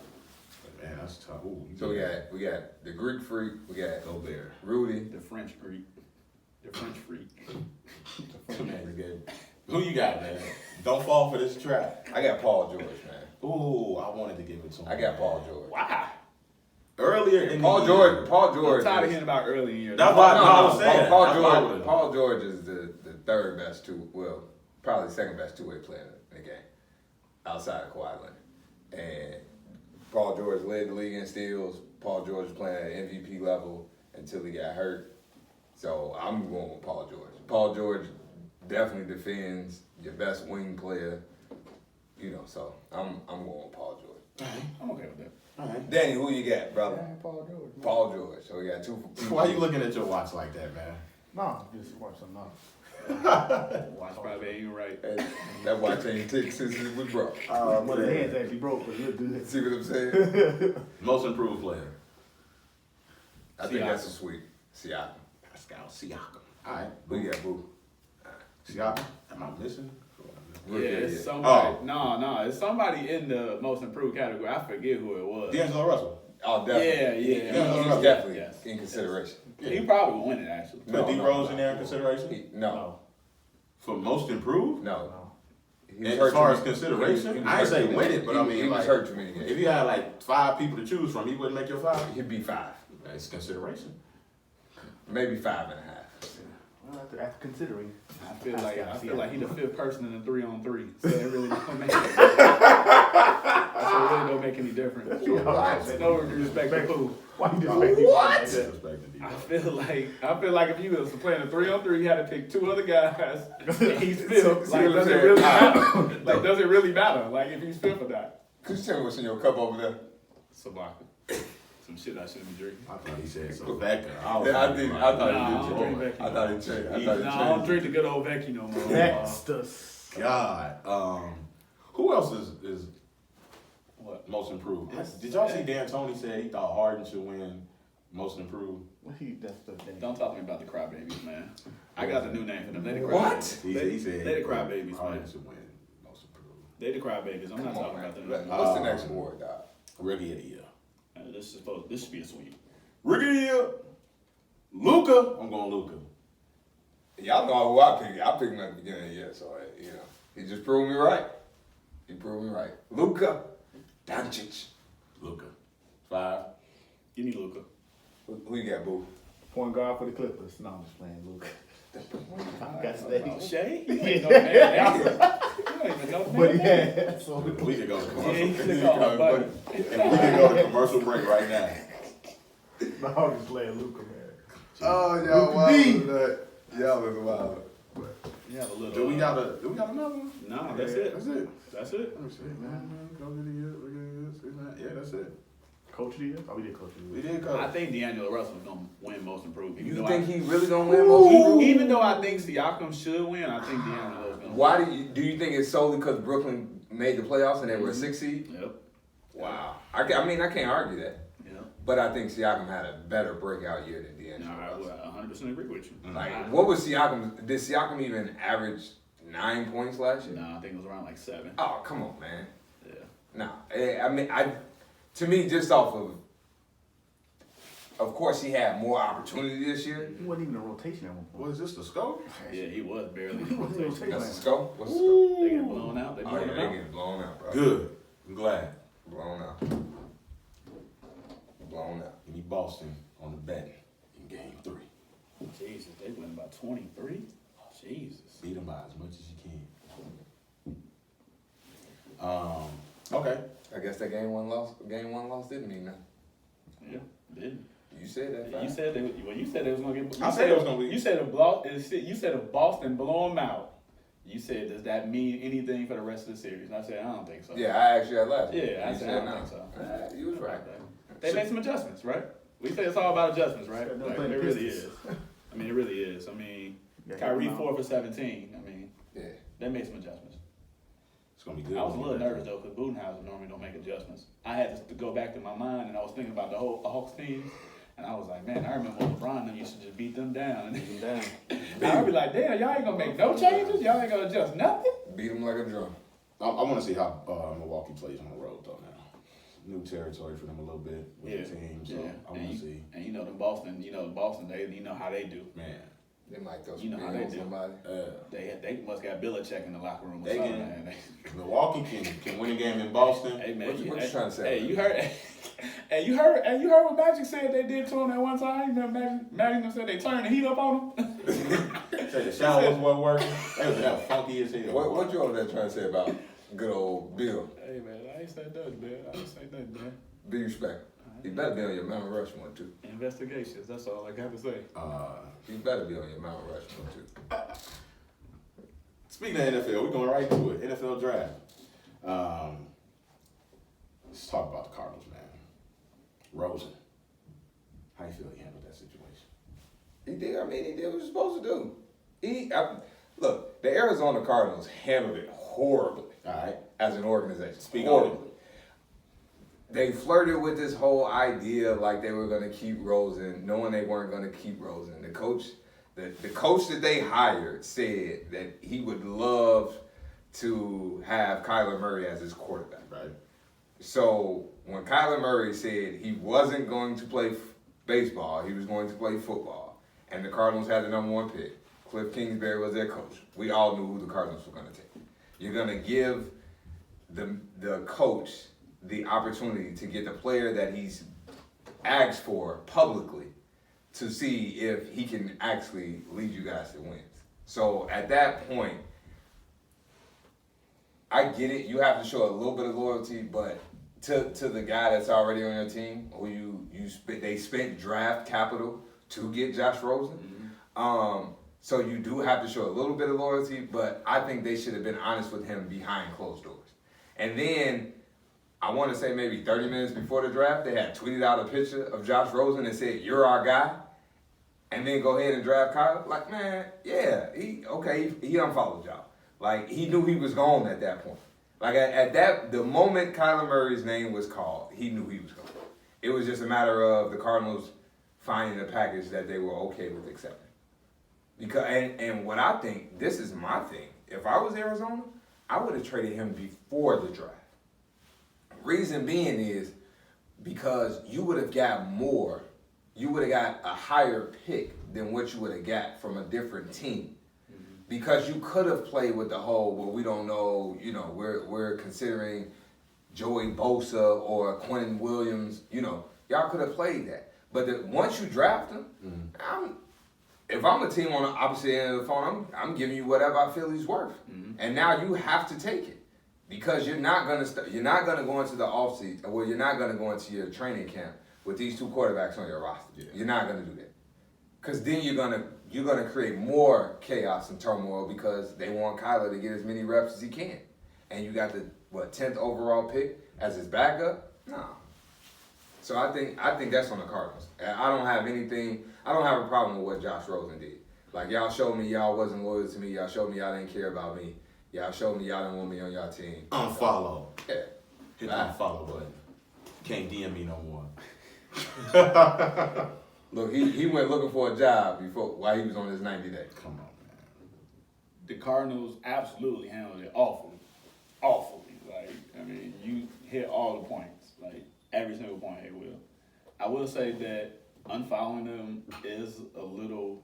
But man, that's tough. Ooh, So we got the Greek freak, we got Gobert. Rudy. The French Greek. The French freak. Who you got, man? Don't fall for this trap. I got Paul George, man. Ooh, I wanted to give it to him. I got Paul George. Wow. Earlier in Paul the George. year. Paul I'm George. tired of is- hearing about early in the year. That's why I was saying. Paul That's why I George. would've- Paul George is the third best probably second best two-way player in the game, outside of Kawhi Leonard. And Paul George led the league in steals. Paul George was playing at MVP level until he got hurt. So I'm going with Paul George. Paul George definitely defends your best wing player. So I'm going with Paul George. I'm okay with that. All right. Danny, who you got, brother? Paul George. Man. Paul George. So we got two. Why you looking at your watch like that, man? Nah, just watch some now. Watch probably ain't even right. That watch ain't ticked since it was broke. But the hands actually broke, but it looked good. See what I'm saying? Most improved player. I think that's a sweep. Siakam. Pascal Siakam. All right. Who you got, boo? Siakam. Am I missing? Yeah, Rookie of the it's year. somebody. Oh. No, it's somebody in the most improved category. I forget who it was. D'Angelo Russell. Oh, definitely. Yeah. He's definitely Yes. in consideration. He probably will win it actually. Put D Rose in there in consideration No. for most improved. No. He was And hurt as far too as many- consideration, he was I ain't hurt say too win many- it, but I mean, he was like, hurt too many if games. you had like 5 people to choose from, he wouldn't make your 5. He'd be 5. That's consideration. Maybe 5.5. Well, after considering. I feel like he the fifth person in the 3-on-3, so it really don't make. So it really don't make any difference. Yeah, No respect to who. Why you disrespect people What? like that? Disrespecting I D-Rose. feel like if you was playing a 3-on-3, you had to pick 2 other guys. And he's See fifth. what Like, I'm does it saying? really matter? Like, does it really matter? Like, if he's fifth or not? Could you tell me what's in your cup over there? Sabaka. Some shit I shouldn't be drinking. I thought he said so. Becca. Yeah, I did. I thought Nah, he I don't did. drink I thought he changed. I thought he No, I don't changed. drink the good old Vecchi no more. That's the. God. Who else is What? most improved? Did y'all see Dan Tony said he thought Harden should win most improved? That's the thing. Don't talk to me about the crybabies, man. I got the new name for them. They the What? crybabies. He said They the crybabies, Harden man. should win most improved. They the crybabies. I'm not Come on, talking about them. man. no more. What's the next award, dog? Rookie of the year. This should be a sweep. Rookie of the year. Luka. I'm going Luka. Y'all know who I picked. I picked him at the beginning of the year, so you know he just proved me right. He proved me right. Luka Doncic. Luka. 5. Give me Luka. Who you got, boo? Point guard for the Clippers. No, I'm just playing, Luke. Got Oh, stay. Shay? You ain't no man. You don't even know But man. yeah, so We can go to commercial. Yeah, he click on a button. We can go to commercial break right now. no, I'm just playing Luca, man. Oh, y'all wild with that. Y'all was wild. You have a little. Do we got another one? No, that's Yeah, it. That's it. That's it. Let me see, man. Go to the year. Look at this. Yeah, that's it. Coach of the year? Oh, we did coach of the We year. did go. I think D'Angelo Russell is gonna win most improved. Even You though think he really gonna win most improved? even though I think Siakam should win, I think D'Angelo is gonna. Why do you think it's solely because Brooklyn made the playoffs and they were a 6 seed? Win. Yep. Wow. I mean, I can't argue that. Yep. But I think Siakam had a better breakout year than No, D'Angelo I Russell. 100% agree with you. Like, what was Siakam? Did Siakam even average 9 points last year? No, I think it was around like 7. Oh, come on, man. Yeah. No, I mean, to me, just off of course, he had more opportunity this year. He wasn't even in rotation at one point. What is this, the scope? Yeah, he was barely. He wasn't in rotation. That's the scope. What's the scope? They get blown out. They Oh, blown yeah, them they out. getting blown out, bro. Good. I'm glad. Blown out. Blown out. Give me Boston on the bet in game 3. Jesus, they win by 23. Jesus. Beat them by as much as you can. Okay. I guess that game one loss didn't mean nothing. Yeah, didn't. You said that. You said they. Well, you said they was gonna get. I said it was gonna be- You said You said if Boston blow them out. You said, does that mean anything for the rest of the series? And I said, I don't think so. Yeah, I asked you that last week. Yeah, I You said, I don't think so. You was right. They made some adjustments, right? We say it's all about adjustments, right? They're Like, playing it the really Pistons. is. I mean, it really is. I mean, Yeah, Kyrie yeah. 4 for 17. I mean, Yeah. they made some adjustments. It's going to be good. I was a little nervous though, because Budenhauser normally don't make adjustments. I had to go back to my mind, and I was thinking about the whole Hawks team, and I was like, man, I remember when LeBron and used to just beat them down. Beat him And I'd be like, damn, y'all ain't gonna make no changes. Y'all ain't gonna adjust nothing. Beat him like a drum. I want to see how Milwaukee plays on the road, though, now. New territory for them a little bit with the team, so I want to see. And you know Boston, they, you know how they do. Man, They might throw You know some how big they on do. somebody. They must got Belichick in the locker room or They something. can- Man. Milwaukee can win a game in Boston. Hey man, What you trying to say? Hey, you heard? Hey, you heard what Magic said they did to him that one time? You know, Magic said they turned the heat up on him. Say the showers weren't working. They was funky as hell. What you over there trying to say about good old Bill? Hey man, I ain't said nothing, man. I ain't said nothing, man. Be respectful. He better be on your Mount Rushmore too. Investigations. That's all I got to say. He better be on your Mount Rushmore too. Speaking of NFL, we're going right into it. NFL draft. Let's talk about the Cardinals, man. Rosen. How you feel he handled that situation? He did. I mean, he did what he was supposed to do. Look, the Arizona Cardinals handled it horribly All right. as an organization. Speak on Horribly. They flirted with this whole idea like they were going to keep Rosen, knowing they weren't going to keep Rosen. The coach that they hired said that he would love to have Kyler Murray as his quarterback. Right. So when Kyler Murray said he wasn't going to play baseball, he was going to play football, and the Cardinals had the #1 pick, Cliff Kingsbury was their coach. We all knew who the Cardinals were going to take. You're going to give the coach the opportunity to get the player that he's asked for publicly to see if he can actually lead you guys to wins. So at that point, I get it. You have to show a little bit of loyalty, but to the guy that's already on your team, who they spent draft capital to get Josh Rosen. So you do have to show a little bit of loyalty, but I think they should have been honest with him behind closed doors. And then I want to say maybe 30 minutes before the draft, they had tweeted out a picture of Josh Rosen and said, "You're our guy," and then go ahead and draft Kyler. Like, man, yeah, he unfollowed y'all. Like, he knew he was gone at that point. Like, the moment Kyler Murray's name was called, he knew he was gone. It was just a matter of the Cardinals finding a package that they were okay with accepting. Because and what I think, this is my thing. If I was Arizona, I would have traded him before the draft. Reason being is because you would have got more. You would have got a higher pick than what you would have got from a different team. Because you could have played with the whole, well, we don't know, we're considering Joey Bosa or Quentin Williams, y'all could have played that. But once you draft him, if I'm a team on the opposite end of the phone, I'm giving you whatever I feel he's worth. And now you have to take it. Because you're not gonna go into the offseason, well, you're not gonna go into your training camp with these two quarterbacks on your roster. Yeah. You're not gonna do that. Because then you're gonna create more chaos and turmoil because they want Kyler to get as many reps as he can. And you got the 10th overall pick as his backup? No. So I think that's on the Cardinals. I don't have a problem with what Josh Rosen did. Like, y'all showed me y'all wasn't loyal to me, y'all showed me y'all didn't care about me. Y'all showed me y'all didn't want me on y'all team. Unfollow. Yeah. Hit the unfollow button. Can't DM me no more. Look, he went looking for a job while he was on his 90 day. Come on, man. The Cardinals absolutely handled it awfully. Like, I mean, you hit all the points, like every single point they will. I will say that unfollowing them is a little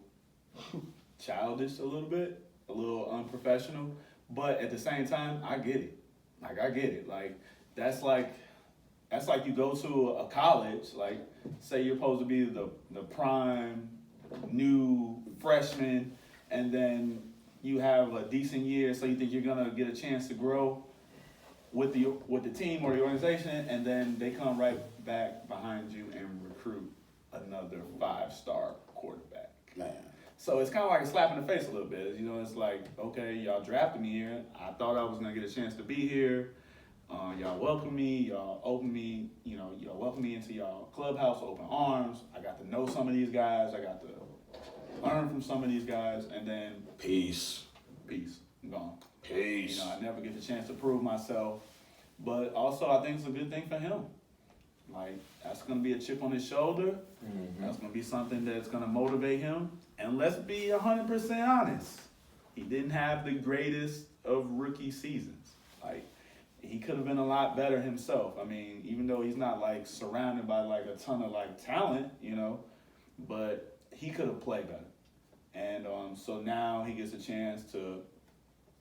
childish, a little unprofessional. But at the same time, I get it. Like, that's like you go to a college, like, say you're supposed to be the prime new freshman, and then you have a decent year, so you think you're gonna get a chance to grow with the team or the organization, and then they come right back behind you and recruit another 5-star quarterback. Man. So it's kind of like a slap in the face a little bit. It's like, okay, y'all drafted me here. I thought I was going to get a chance to be here. Y'all welcome me. Y'all open me. Y'all welcome me into y'all clubhouse, open arms. I got to know some of these guys. I got to learn from some of these guys. And then Peace. I'm gone. Peace. I never get the chance to prove myself. But also, I think it's a good thing for him. Like, that's going to be a chip on his shoulder. That's going to be something that's going to motivate him. And let's be 100% honest. He didn't have the greatest of rookie seasons. Like, he could have been a lot better himself. I mean, even though he's not, like, surrounded by, like, a ton of, like, talent, but he could have played better. And so now he gets a chance to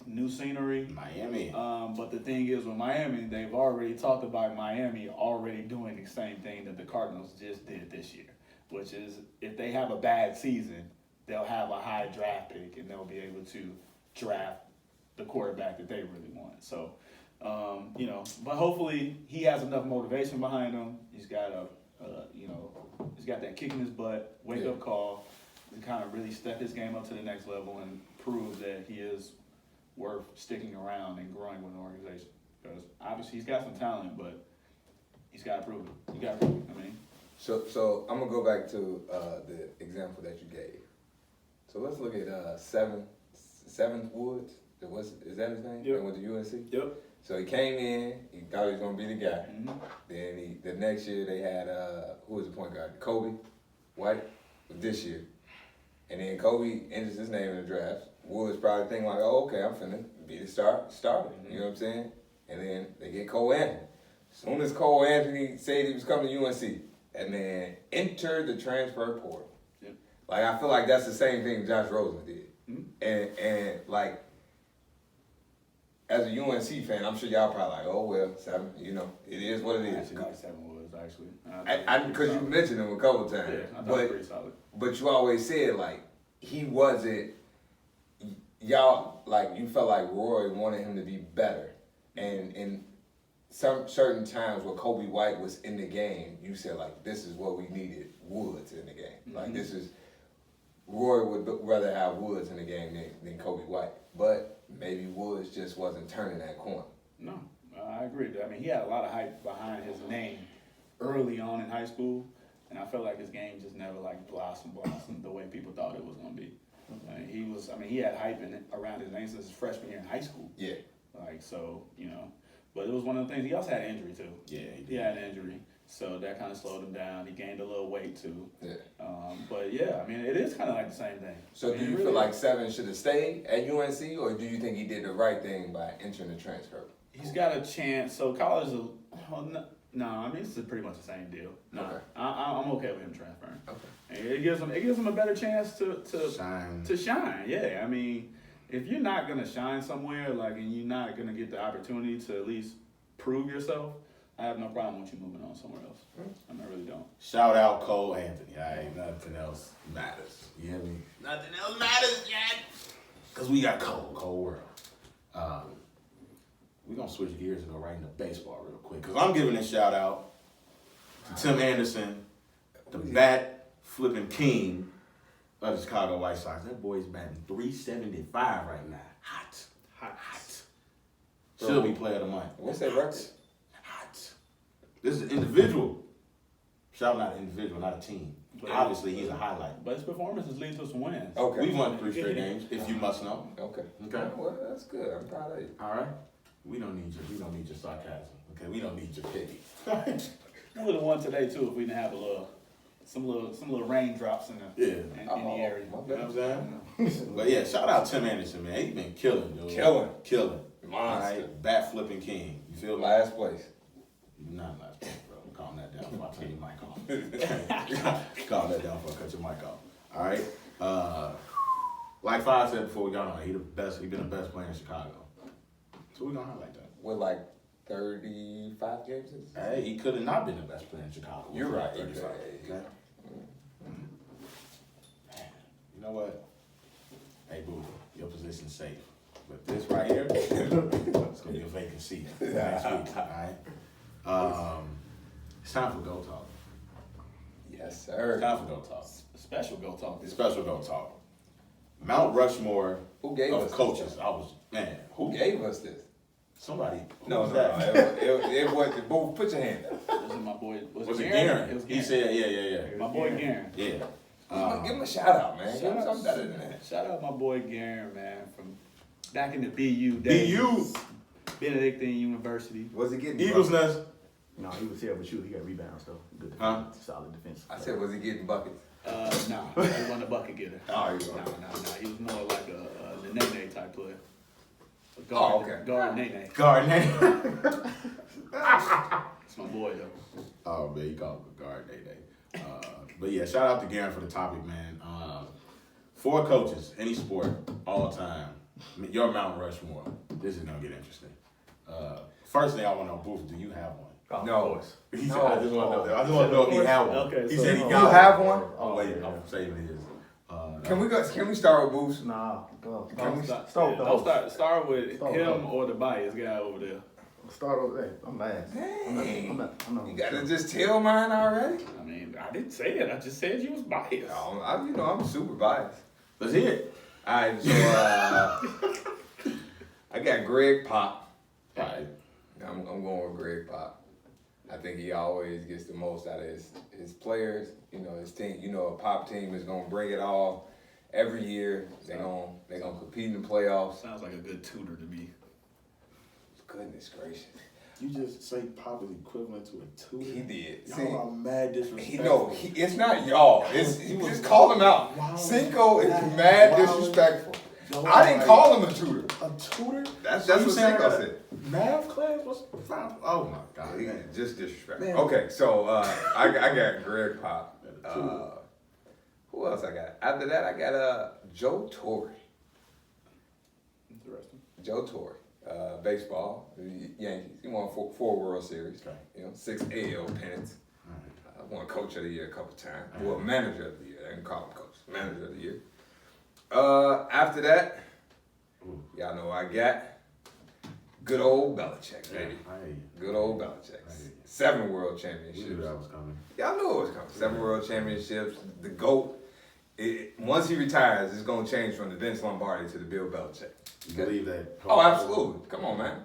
new scenery. Miami. But the thing is, with Miami, they've already talked about Miami already doing the same thing that the Cardinals just did this year, which is if they have a bad season, they'll have a high draft pick and they'll be able to draft the quarterback that they really want. So, but hopefully he has enough motivation behind him. He's got he's got that kick in his butt, wake up call, and kind of really step his game up to the next level and prove that he is worth sticking around and growing with an organization. Because obviously he's got some talent, but he's got to prove it. I mean. So I'm gonna go back to the example that you gave. So let's look at Seventh Woods. Is that his name? Yep. That went to UNC. Yep. So he came in. He thought he was gonna be the guy. Mm-hmm. Then the next year they had who was the point guard? Kobe White. This year, and then Kobe enters his name in the draft. Woods probably thinking like, oh, okay, I'm finna be the starter. Mm-hmm. You know what I'm saying? And then they get Cole Anthony. As soon as Cole Anthony said he was coming to UNC, that man entered the transfer portal. Yep. Like, I feel like that's the same thing Josh Rosen did. Mm-hmm. And like, as a UNC fan, I'm sure y'all probably like, oh well, 7. It is what it is. I actually like 7 Woods, actually. Because you mentioned him a couple times. Yeah, I thought it was pretty solid. But you always said, like, he wasn't, y'all, like, you felt like Roy wanted him to be better. And some certain times where Kobe White was in the game, you said like, this is what we needed Woods in the game. Like this is Roy would rather have Woods in the game than Kobe White, but maybe Woods just wasn't turning that corner. No, I agree. I mean, he had a lot of hype behind his name early on in high school, and I felt like his game just never like blossomed the way people thought it was gonna be. He had hype around his name since his freshman year in high school. Yeah. Like, so, but it was one of the things. He also had an injury too. Yeah, He had an injury, so that kind of slowed him down. He gained a little weight too. Yeah. But yeah, I mean, it is kind of like the same thing. So I mean, do it you really feel like is. Seven should have stayed at UNC, or do you think he did the right thing by entering the transfer? He's got a chance. So college is no, I mean, it's pretty much the same deal. No, Okay. I'm okay with him transferring. Okay. And it gives him a better chance to Shine. shine. Yeah, I mean, if you're not gonna shine somewhere, like, and you're not gonna get the opportunity to at least prove yourself, I have no problem with you moving on somewhere else. I really don't. Shout out Cole Anthony. Nothing else matters. You hear me? Nothing else matters yet. Cause we got Cole World. We're gonna switch gears and go right into baseball real quick. Cause I'm giving a shout out to Tim Anderson, the bat flipping king of the Chicago White Sox. That boy's batting .375 right now. Hot. Should be player of the month. What's that record? Hot. This is an individual. Shout out to individual, not a team. Obviously, he's a highlight. But his performances lead to some wins. Okay. We've won 3 straight games, if you must know. Okay. Okay. Well, that's good. I'm proud of you. All right. We don't need your sarcasm. Okay. We don't need your pity. We would have won today too if we didn't have some little raindrops in the Yeah. in the area. My You know bad. what I'm saying? But yeah, shout out Tim Anderson, man. He's been killing, dude. Killing. Monster. All right. Bat flipping king. You feel me? Last place. You're not last place, bro. Calm that down before I turn your mic off. Calm that down before I cut your mic off. All right. Like Five said before we got on, he been the best player in Chicago. So we're gonna highlight that. With like 35 games. Hey, he could have not been the best player in Chicago. You're right. 35. Yeah. Okay. You know what? Hey, boo, your position's safe. But this right here, it's gonna be a vacant seat next week. All right. It's time for Go Talk. Yes, It's sir. time for Go Talk. Special go talk. It's special Go Talk. Mount Rushmore Who gave us of this? coaches. Who gave us this? Somebody. Who No, was no, that? no. It wasn't. Boo, put your hand up. Was it my boy? Was it Guerin? Garen? It was He Guerin. said, yeah. My boy Guerin. Yeah. Give him a shout out, man. Give him Shout out- something better than that. Shout out my boy Guerin, man, from back in the BU days. BU. Benedictine University. Was he getting Eagles buckets? Nest. No, he was here, but shoot, he got rebounds though. Good Huh? defense, solid defense. I said, was he getting buckets? No, he wasn't a bucket getter. Oh, you No, he was more like the Nene type player. A Oh, guard, okay. Guard Nene. Garden. That's my boy though. Oh man, he called him a guard day. But yeah, shout out to Garen for the topic, man. 4 coaches, any sport, all time. Your Mount Rushmore. This is gonna get interesting. First thing I want to know, Booth, do you have one? Oh, No. of course. He said, No. I just want to know. I just want to know if he had one. Okay, he so- said he You got have one? Oh wait, Yeah. I'm saving his. Can we start with Boost? Nah, go. Can we Start with the Don't host. start with Start with him the or the bias guy over there. Start over there. I'm last. Dang. I'm not. You gotta just tell mine already? I mean, I didn't say it. I just said you was biased. No, I'm super biased. Let's hear it. All right, so I got Greg Pop. All right. I'm going with Greg Pop. I think he always gets the most out of his players. You know, his team. You know, a Pop team is gonna bring it all every year. They're gonna compete in the playoffs. Sounds like a good tutor to me. Goodness gracious, You just say Pop is equivalent to a tutor. he did. Y'all are mad disrespectful. It's not y'all. Just call him out. Wow. Cinco is mad Wow. disrespectful. No, I didn't call him a tutor. a tutor. That's So you what saying I Cinco got a said. Math class was fine. Oh my god, He man. just disrespectful. Man. Okay, so I got Greg Pop. Who else I got? After that, I got Joe Torre. Interesting. Joe Torre, baseball, Yankees. He won four World Series. Okay. You know, 6 AL pennants. Won Coach of the Year a couple times. Well, Manager of the Year. I didn't call him Coach. Manager of the Year. After that, y'all know I got Good old Belichick, baby. I hear you. Good old Belichick. I hear you. 7 world We championships. knew that was coming. Yeah, I knew it was coming. 7 world championships. The GOAT. Once he retires, it's going to change from the Vince Lombardi to the Bill Belichick. You believe that? Oh, absolutely. Come on, man.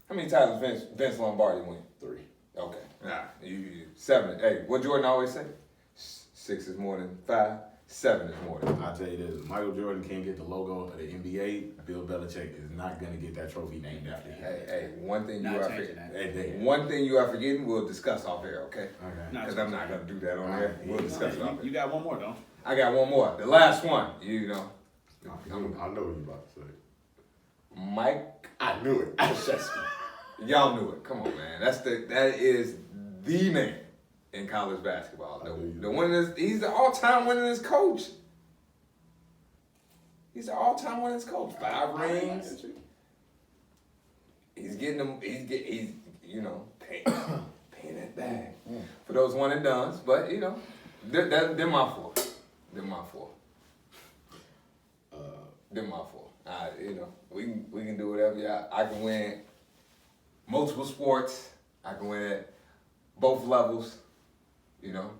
How many titles Vince Lombardi win? 3. Okay. Nah, you 7. Hey, what Jordan always say? 6 is more than 5. 7 is more than 5. I'll tell you this, Michael Jordan can't get the logo of the NBA. Bill Belichick is not going to get that trophy named after him. Hey, one thing Not you are changing forgetting. that. Hey, One thing you are forgetting, we'll discuss off air, okay? Okay. Not Because I'm not going to do that on All air. right. We'll discuss it off air. You got one more, don't you? I got one more. The last one, you know. I know what you're about to say. Mike I knew it. Krzyzewski. Y'all knew it. Come on, man. That is the man in college basketball. The winningest, he's the all-time winningest coach. He's the all-time winningest coach. 5 rings. He's getting them. He's you know paying that bag for those one and dones. But you know, they're my 4. They're my 4. They're my 4. You know, we can do whatever. Yeah, I can win multiple sports. I can win at both levels. You know,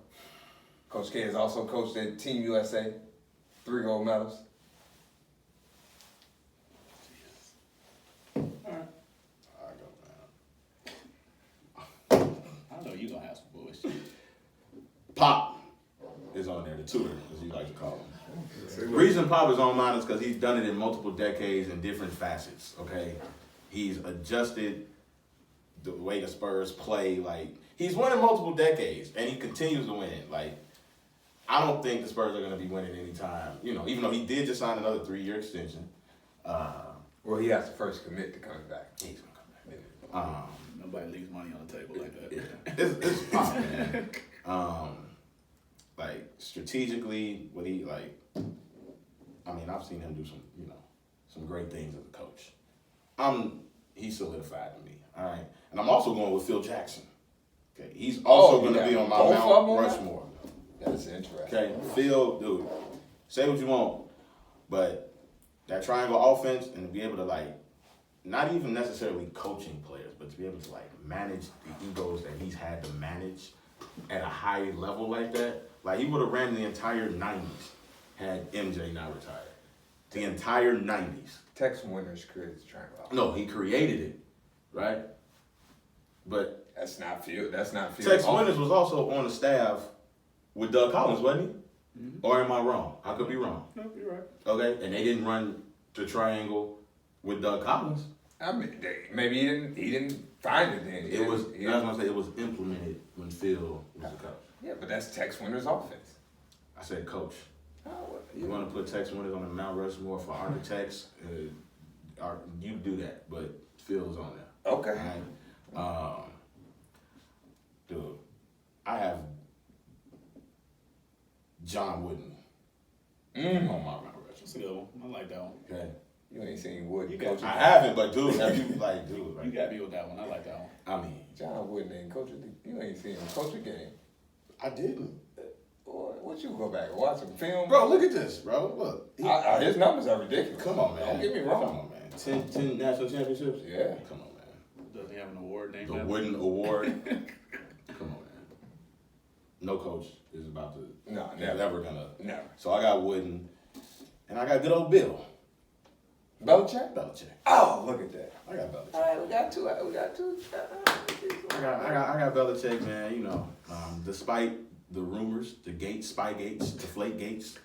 Coach K has also coached at Team USA, 3 gold medals. I know you gonna have some bullshit. Pop is on there, the tutor, as you like to call him. The reason Pop is on mine is because he's done it in multiple decades in different facets, okay? He's adjusted the way the Spurs play. Like, he's won in multiple decades, and he continues to win. Like, I don't think the Spurs are going to be winning anytime, you know, even though he did just sign another 3-year extension. Well, he has to first commit to coming back. He's going to come back. Nobody leaves money on the table like that. Yeah. It's Pop, man. Like, strategically, what he, like, I mean, I've seen him do some, you know, some great things as a coach. He's solidified to me, all right? And I'm also going with Phil Jackson. Okay, he's also going to be on my both of them Mount on that? Rushmore. That's interesting. Okay, Phil, dude, say what you want, but that triangle offense and to be able to, like, not even necessarily coaching players, but to be able to, like, manage the egos that he's had to manage at a high level like that. Like, he would have ran the entire 90s had MJ not retired. The entire 90s. Tex Winters created the triangle. No, he created it, right? But That's not Phil. That's not Phil. Tex Winters was also on the staff with Doug Collins, wasn't he? Mhm. Or am I wrong? I could be wrong. No, you're right. Okay, and they didn't run the triangle with Doug Collins. I mean, maybe he didn't find it then. It was. That's what I'm saying. It was implemented when Phil was the coach. Yeah, but that's Tex Winters' offense. I said coach. Oh, well, You want to put Tex Winters on the Mount Rushmore for architects? You do that, but Phil's on there. Okay. Right? Dude, I have John Wooden on my Mount That's Rushmore. a good one. I like that one. Okay, You ain't seen Wood. You got- coaching. I haven't, but dude, have you like, dude? You Like, got me with that one. I like that one. I mean, John Wooden ain't coaching. You ain't seen him coach a game. I didn't, Boy, what you go back and watch some film? bro. Look at this, bro. Look, His numbers are ridiculous. come on, man. Don't get me wrong. Come on, man. 10 national championships. Yeah. Come on, man. Does he have an award named The after him? Wooden Award. Come on, man. No coach is about to. No, is never. ever gonna. Never. So I got Wooden, and I got good old Bill Belichick? Belichick. Oh, look at that. I got Belichick. All right, we got two. I got Belichick, man. You know, despite the rumors, the gates, spy gates, deflate gates,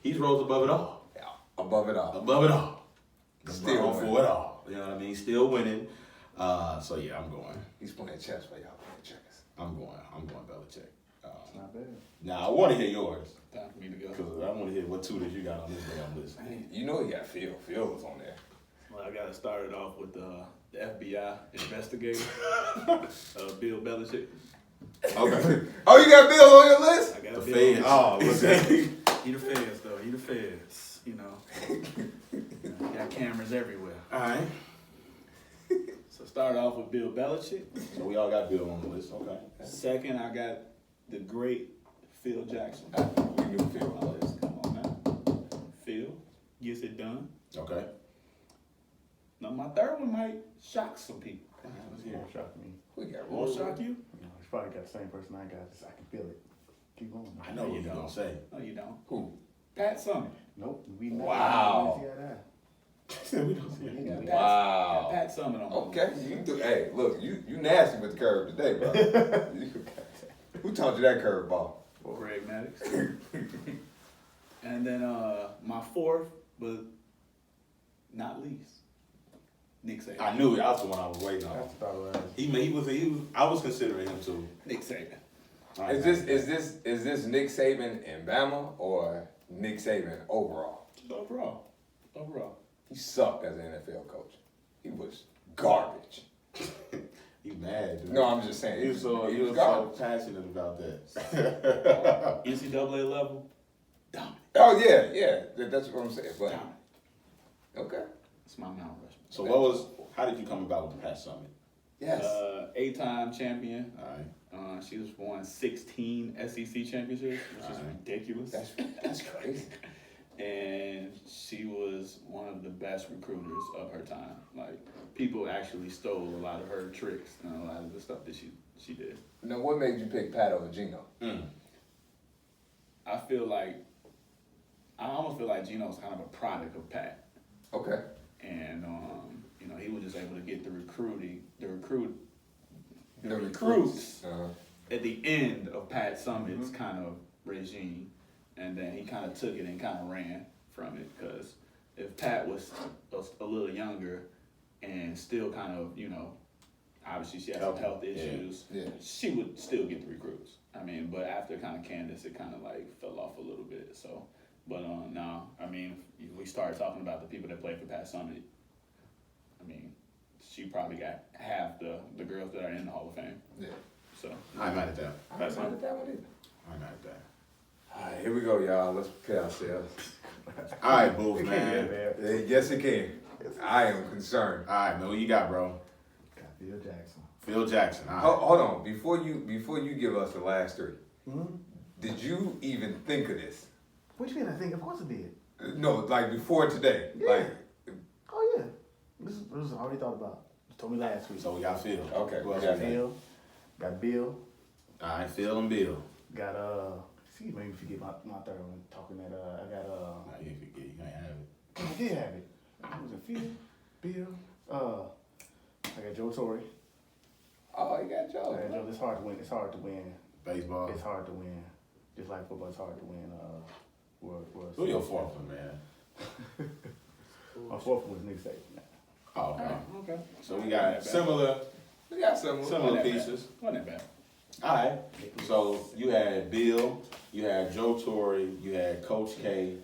he's rose above it all. Yeah, above it all. Above it all. Still LeBron winning. for it all. You know what I mean? Still winning. So yeah, I'm going. He's playing chess while y'all playing checkers. I'm going Belichick. Not bad. Now I want to hear yours Time for me to go. because I want to hear what tutors you got on this damn list. You know he got Phil. Phil was on there. Well, I got to start it off with the FBI investigator, Bill Belichick. Okay. Oh, you got Bill on your list? I got The Bill. feds. Oh, look at He the feds, though. He the feds. You know, got cameras everywhere. All right. So start off with Bill Belichick. So we all got Bill on the list. Okay. Second, I got the great Phil Jackson. We knew Phil On my was. list. Come on now. Phil gets it done. Okay. No, my third one might shock some people. It's gonna shock me. We got Won't shock you? You know, it's probably got the same person I got. Just I can feel it. Keep going. I know what you you're don't. gonna say. No, you don't. Who? Pat Summitt. Nope. We not. Wow. We don't see it. Got Wow. Pat Summitt on. Okay, hey, look, you nasty with the curve today, bro. Who taught you that curve ball? Greg Maddox. And then my fourth, but not least, Nick Saban. I knew it. That's the one I was waiting on. That's about right. He was. I was considering him too. Nick Saban. Is this Nick Saban in Bama or Nick Saban overall? Just overall. He sucked as an NFL coach. He was garbage. You mad, dude? No, I'm just saying. He was so garbage. passionate about that. NCAA level, dominant. Oh yeah, that's what I'm saying. But Dominant. okay, It's my Mount Rushmore. So how did you come about with the Pat Summitt? yes. 8-time champion. All right. She was won 16 SEC championships, which is Alright. ridiculous. That's crazy. And she was one of the best recruiters of her time. Like, people actually stole a lot of her tricks and a lot of the stuff that she did. Now, what made you pick Pat over Geno? I almost feel like Geno's kind of a product of Pat. Okay. And he was just able to get the recruits Uh-huh. at the end of Pat Summitt's kind of regime, and then he kind of took it and kind of ran from it. Because if Pat was a little younger and still kind of, obviously she had some health issues, Yeah. she would still get the recruits. I mean, but after kind of Candace, it kind of like fell off a little bit. So, but no, I mean, if we start talking about the people that played for Pat Summitt, I mean, she probably got half the girls that are in the Hall of Fame. Yeah. So I'm mad at that. I ain't mad at that one either. I'm mad at that. All right, here we go, y'all. Let's prepare ourselves. All right, Booth, man. Yes, it can. I am concerned. All right, man. What you got, bro? Got Phil Jackson. Phil Jackson. All right. Hold on. Before you give us the last three, Mm-hmm. did you even think of this? What you mean? I think, of course, it did. No, like before today. Yeah. Like, Oh yeah. This is already thought about. You told me last week. So we got Phil. Okay, Who else we we got got? Phil. Got Bill. All right, Phil and Bill. Got see, maybe forget my third one. Talking that I got Nah, you forget. You can't have it. I did have it. Was it Phil? Bill. I got Joe Torre. oh, you got Joe. I got Joe. It's hard to win. It's hard to win. Baseball. It's hard to win. Just like football, it's hard to win. Who your fourth one, man? My fourth one was Nick Saban. Oh, okay. Okay. So we got similar We got some. similar pieces. Wasn't that bad? All right. So you had Bill, you had Joe Torre, you had Coach K,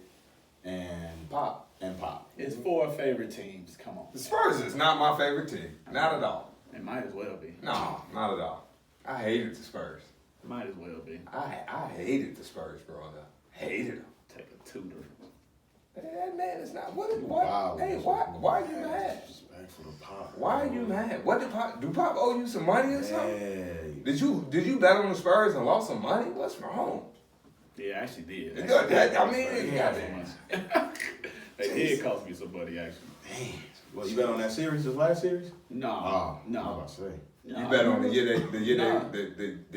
and Pop. Pop. It's 4 favorite teams. Come on. The Spurs is not my favorite team. Not at all. It might as well be. No, not at all. I hated the Spurs. Might as well be. I hated the Spurs growing up. Hated them. Take a tutor. That man is not. What? Wow. Hey, why are you mad? Respect for the Pop. Why are you mad? What did Pop? Do Pop owe you some money or something? Hey. Did you bet on the Spurs and lost some money? What's wrong? Yeah, I actually did. They did cost me some money, actually. Well, you bet on that series, this last series? No, Oh, I was no. about to say. You bet on the year Nah. the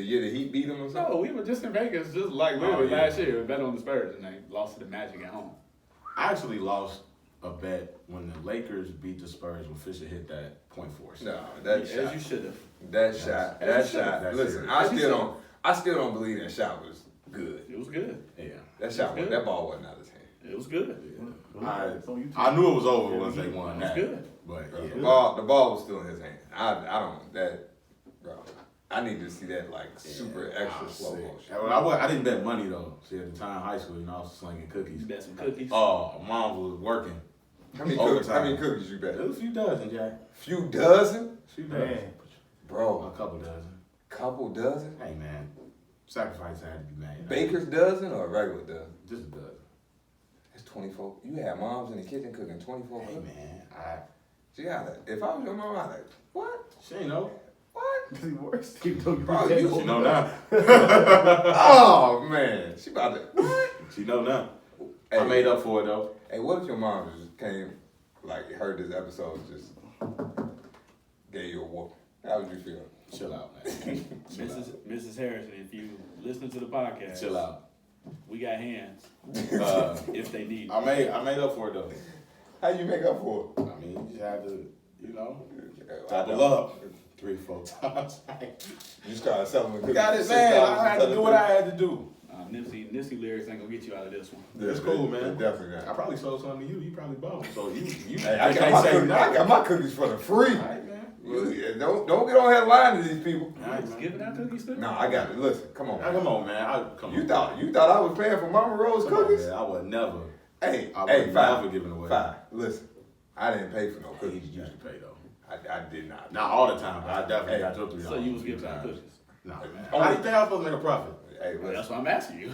year the Heat beat them or something? No, we were just in Vegas, just like literally yeah. last year. We bet on the Spurs and they lost to the Magic at home. I actually lost a bet when the Lakers beat the Spurs when Fisher hit that point force. No, that As shot. you should have. That shot. That shot. That's Listen, serious. I still don't believe that shot was good. It was good. Yeah. That shot. Good. That ball wasn't out of his hand. It was good. It's on YouTube. I knew it was over once they won It was that. good. But The yeah. ball was still in his hand. I don't that, bro. I need to see that like super extra slow motion. I didn't bet money though. See, at the time, high school, I was slinging cookies. You bet some cookies. Oh, mom was working. How many Overtime. cookies you bet? There was a few dozen, Jack. Few dozen, A few dozen. Man, A bro. couple dozen. Couple dozen. Hey man, sacrifice had to be made. Baker's dozen or a regular dozen? Just a dozen. That's 24. You had moms in the kitchen cooking 24. Hey man, She gotta. If I was your mom, I'd like, what? she ain't know. What? this is worse. Keep talking Bro, about you- She know now. Oh man, she about to. What? She know now. Hey, I made up for it though. Hey, what if your mom just came like heard this episode, just gave you a whoop. How would you feel? Chill out, man. Chill out. Mrs. Harrison, if you listen to the podcast, Chill out. we got hands if they need. I made up for it though. How you make up for it? I mean, you just had to, you know, I double know. up 3-4 times. You just gotta sell them. You got it, man. I had to do what I had to do. Nipsey lyrics ain't gonna get you out of this one. It's cool, man. Definitely I not. probably sold something to you. You probably bought. So you Hey, I can't got, say nothing. I got my cookies for the free. All right, man. Don't get on here lying to these people. All right, Just man. giving out cookies too? No, I got it. Listen, come on. Now, come on, man. Come You on. thought I was paying for Mama Rose Come on, cookies? man. I would never. Hey, I would hey, never five. give it away. Five. Listen, I didn't pay for no He cookies. used to pay though. I did not. Not all the time, but I definitely Hey, got your $3. So you was a few giving out times. cookies? Nah, man. Only- How do you think I was supposed to make a profit? Hey, Well, listen. that's why I'm asking you.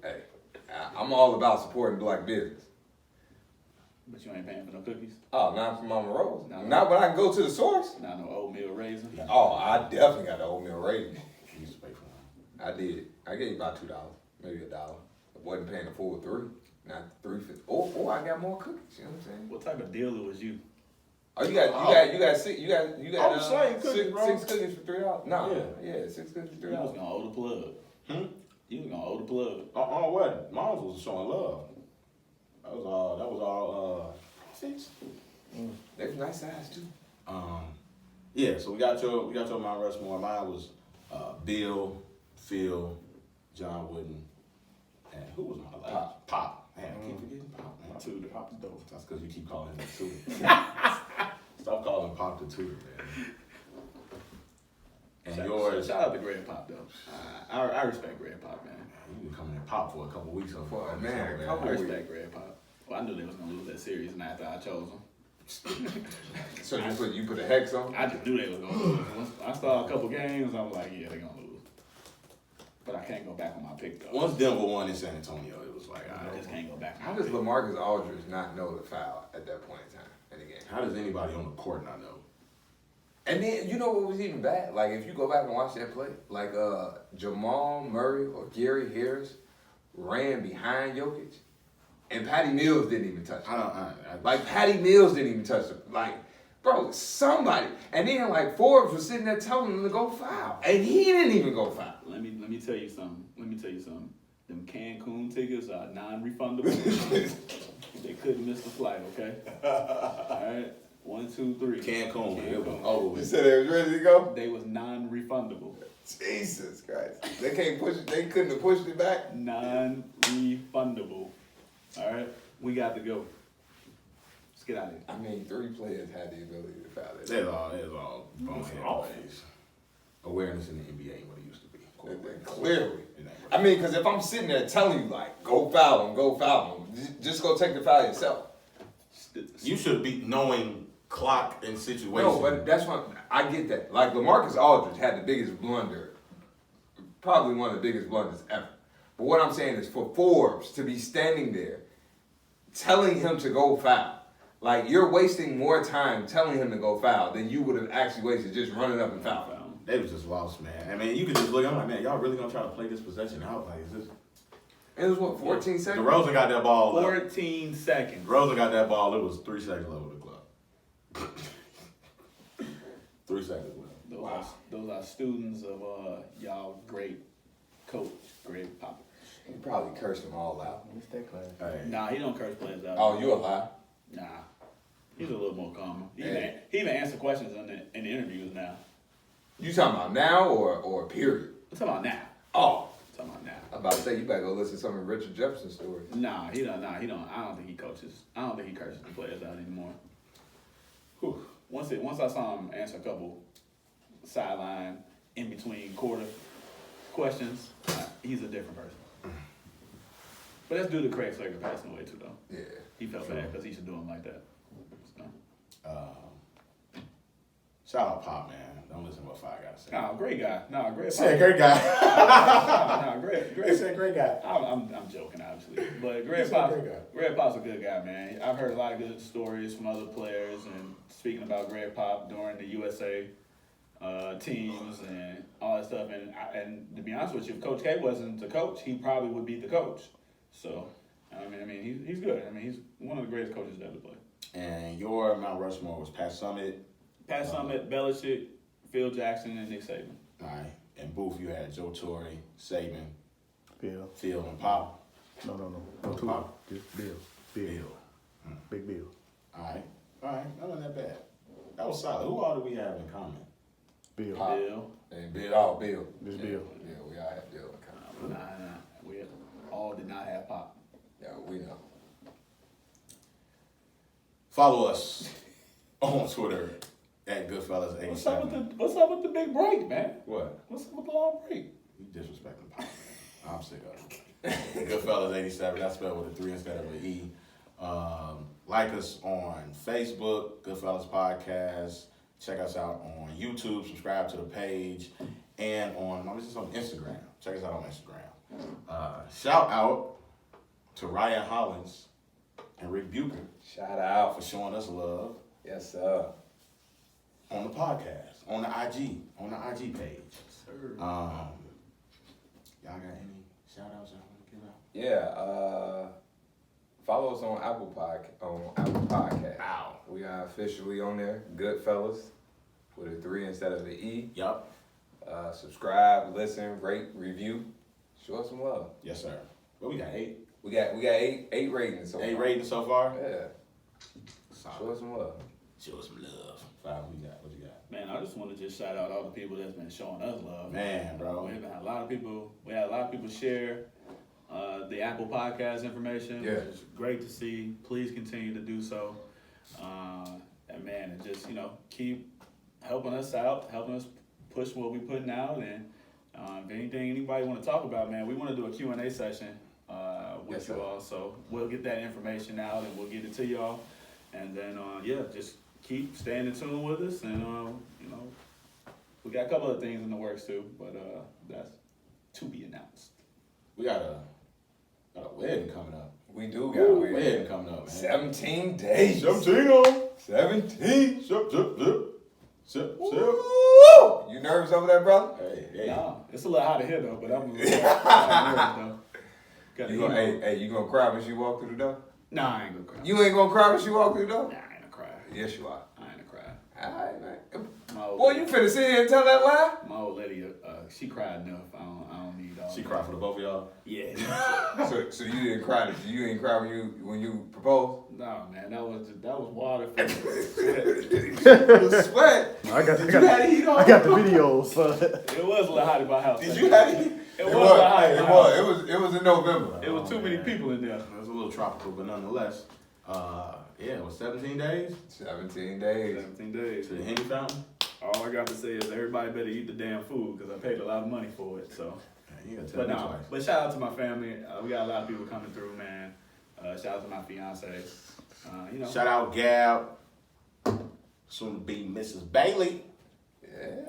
Hey, I'm all about supporting black business. But you ain't paying for no cookies? Oh, not for Mama Rose. No. Not when I can go to the source. Not no oatmeal raisin? Oh, I definitely got the oatmeal raisin. He used to pay for them. I did. I gave you about $2, maybe $1. I wasn't paying the full $3, not $3.50. Or I got more cookies. You know what I'm saying? What type of dealer was you? Oh, you got six. You got I'm saying cookies, six, bro. 6 cookies for $3. No, yeah, 6 cookies for You was $3. gonna owe the plug. Hmm? You was gonna owe the plug. On what? Mom's was showing love. That was all. Six. They was nice size too. Yeah. So we got your Mount Rushmore. Mine was Bill, Phil, John Wooden, and who was my last? Pop. Pop. Man, I keep forgetting Pop. Man. Tutor. Pop the dope. That's because you keep calling him the tutor. Stop calling Pop the tutor, man. And yours. Shout out to Greg Pop though. I respect Greg Pop, man. You been coming in Pop for a couple weeks. For a man, I couple respect Greg Pop. Well, I knew they was gonna lose that series, and after I chose them, So you put a hex on? I just knew they was gonna lose. Once I saw a couple games, I was like, yeah, they gonna lose. But I can't go back on my pick though. Once Denver won in San Antonio, it was like, I just can't go back on How my does pick. LaMarcus Aldridge not know the foul at that point in time in the game? how does anybody on the court not know? And then you know what was even bad? Like if you go back and watch that play, like Jamal Murray or Gary Harris ran behind Jokic, and Patty Mills didn't even touch him. Like Patty Mills didn't even touch him. Like, bro, somebody. And then like Forbes was sitting there telling him to go foul, and he didn't even go foul. Let me tell you something. Them Cancun tickets are non-refundable. They couldn't miss the flight, okay? All right. 1, 2, 3. Cancun, man, it was Cancun. over You with. said they was ready to go. They was non-refundable. Jesus Christ, they can't push it. They couldn't have pushed it back. Non-refundable. All right. We got to go. Let's get out of here. I mean, 3 players had the ability to foul it. It's all bonehead awful. plays. Awareness in the NBA ain't what it used to be. Clearly. It ain't. I mean, because if I'm sitting there telling you, like, go foul him, just go take the foul yourself. You should be knowing clock and situation. No, but that's what, I get that. Like, LaMarcus Aldridge had the biggest blunder, probably one of the biggest blunders ever. But what I'm saying is for Forbes to be standing there telling him to go foul, like, you're wasting more time telling him to go foul than you would have actually wasted just running up and fouling. They was just lost, man. I mean, you could just look. I'm like, man, y'all really gonna try to play this possession out? Like, is this? It was what, 14 seconds? DeRozan got that ball. 14 seconds. DeRozan got that ball. It was 3 seconds left with the clock. 3 seconds left. Those are students of y'all great coach, Greg Pop. He probably cursed them all out. Missed that class. Hey, Nah, he don't curse players out. Oh, you a lie? Nah, he's a little more calmer. Hey. He even answers questions in the interviews now. You talking about now or period? I'm talking about now. Oh, I'm talking about now. I'm about to say you better go listen to some of Richard Jefferson's stories. Nah, he don't. I don't think he coaches. I don't think he curses the players out anymore. Whew. Once I saw him answer a couple sideline in between quarter questions, he's a different person. But that's due to Craig Slater passing away too, though. Yeah. He felt bad because he should do him like that. So. shout out Pop, man. Don't listen to what Five got to say. Nah, great guy. Nah, great. Said great guy. Nah, great. They said great guy. I'm joking, obviously, but Greg He's a Pop's great guy. Greg Pop's a good guy, man. I've heard a lot of good stories from other players, and speaking about Greg Pop during the USA teams and all that stuff. And to be honest with you, if Coach K wasn't the coach, he probably would be the coach. So, I mean, I mean, he's good. I mean, he's one of the greatest coaches to ever play. And your Mount Rushmore was Pat Summitt. Pat Summitt, Belichick, Phil Jackson, and Nick Saban. All right. And Booth, you had Joe Torre, Saban, Bill. Phil, and Pop. No. No, Two. Pop. Just Bill. Big Bill. All right. Not that bad. That was solid. Who all do we have in common? Bill. Pop. Bill. And Bill. Just Yeah, Bill. Yeah, we all have Bill. Nah. We all did not have Pop. Yeah, we know. Follow us on Twitter at Goodfellas87. What's up with the big break, man? What? What's up with the long break? You disrespecting Pop, man. I'm sick of it. Goodfellas87. That's spelled with a 3 instead of an E. Like us on Facebook, Goodfellas Podcast. Check us out on YouTube. Subscribe to the page. And on Instagram. Check us out on Instagram. Shout out to Ryan Hollins and Rick Bucher Shout out. for showing us love Yes, sir. on the podcast, on the IG page. Sir. Y'all got any shout outs y'all want to give out? Yeah, follow us on Apple Podcast. Ow. We are officially on there, Goodfellas, with a 3 instead of the E. Yup. Subscribe, listen, rate, review. Show us some love. Yes, sir. What we got? 8? We got eight ratings so 8 far. ratings so far? Yeah. Show Solid. us some love. Show us some love. 5, what you got? Man, I just want to just shout out all the people that's been showing us love. Man, bro. We had a lot of people share the Apple Podcast information, Yeah. which is great to see. Please continue to do so. And man, it just, keep helping us out, helping us push what we're putting out. And if anything anybody want to talk about, man, we want to do a Q&A session with Yes, you sir. all. So we'll get that information out and we'll get it to y'all. And then, just keep staying in tune with us. And, we got a couple of things in the works too, but that's to be announced. We got a wedding coming up. We do got Got a a wedding. wedding coming up, man. 17 days. 17. 17. Zip. Woo! You nervous over there, brother? Hey. No, it's a little hot here though, but I'm nervous though. Gotta You gonna, eat. you gonna cry when she walk through the door? Nah, I ain't gonna cry. You ain't gonna cry when she walk through the door? Nah, I ain't gonna cry. Yes, you are. I ain't gonna cry. All right, man. My old, Boy, you finna sit here and tell that lie? my old lady, she cried enough. I don't need all. She that. cried for the both of y'all. Yeah. So you didn't cry? You didn't cry when you proposed? No, man, that was water. For The sweat. I got Did you have the heat on? I got the videos. It was a little hot in my house. Did you have the heat? It was a little hot in my house. It was in November. It was too many people in there. It was a little tropical, but nonetheless, it was 17 days 17 days. 17 days. to the Henny Fountain. All I got to say is everybody better eat the damn food because I paid a lot of money for it. So. Man, you gotta tell But me no, twice. but shout out to my family. We got a lot of people coming through, man. Shout out to my fiance. Shout out Gab, soon to be Mrs. Bailey.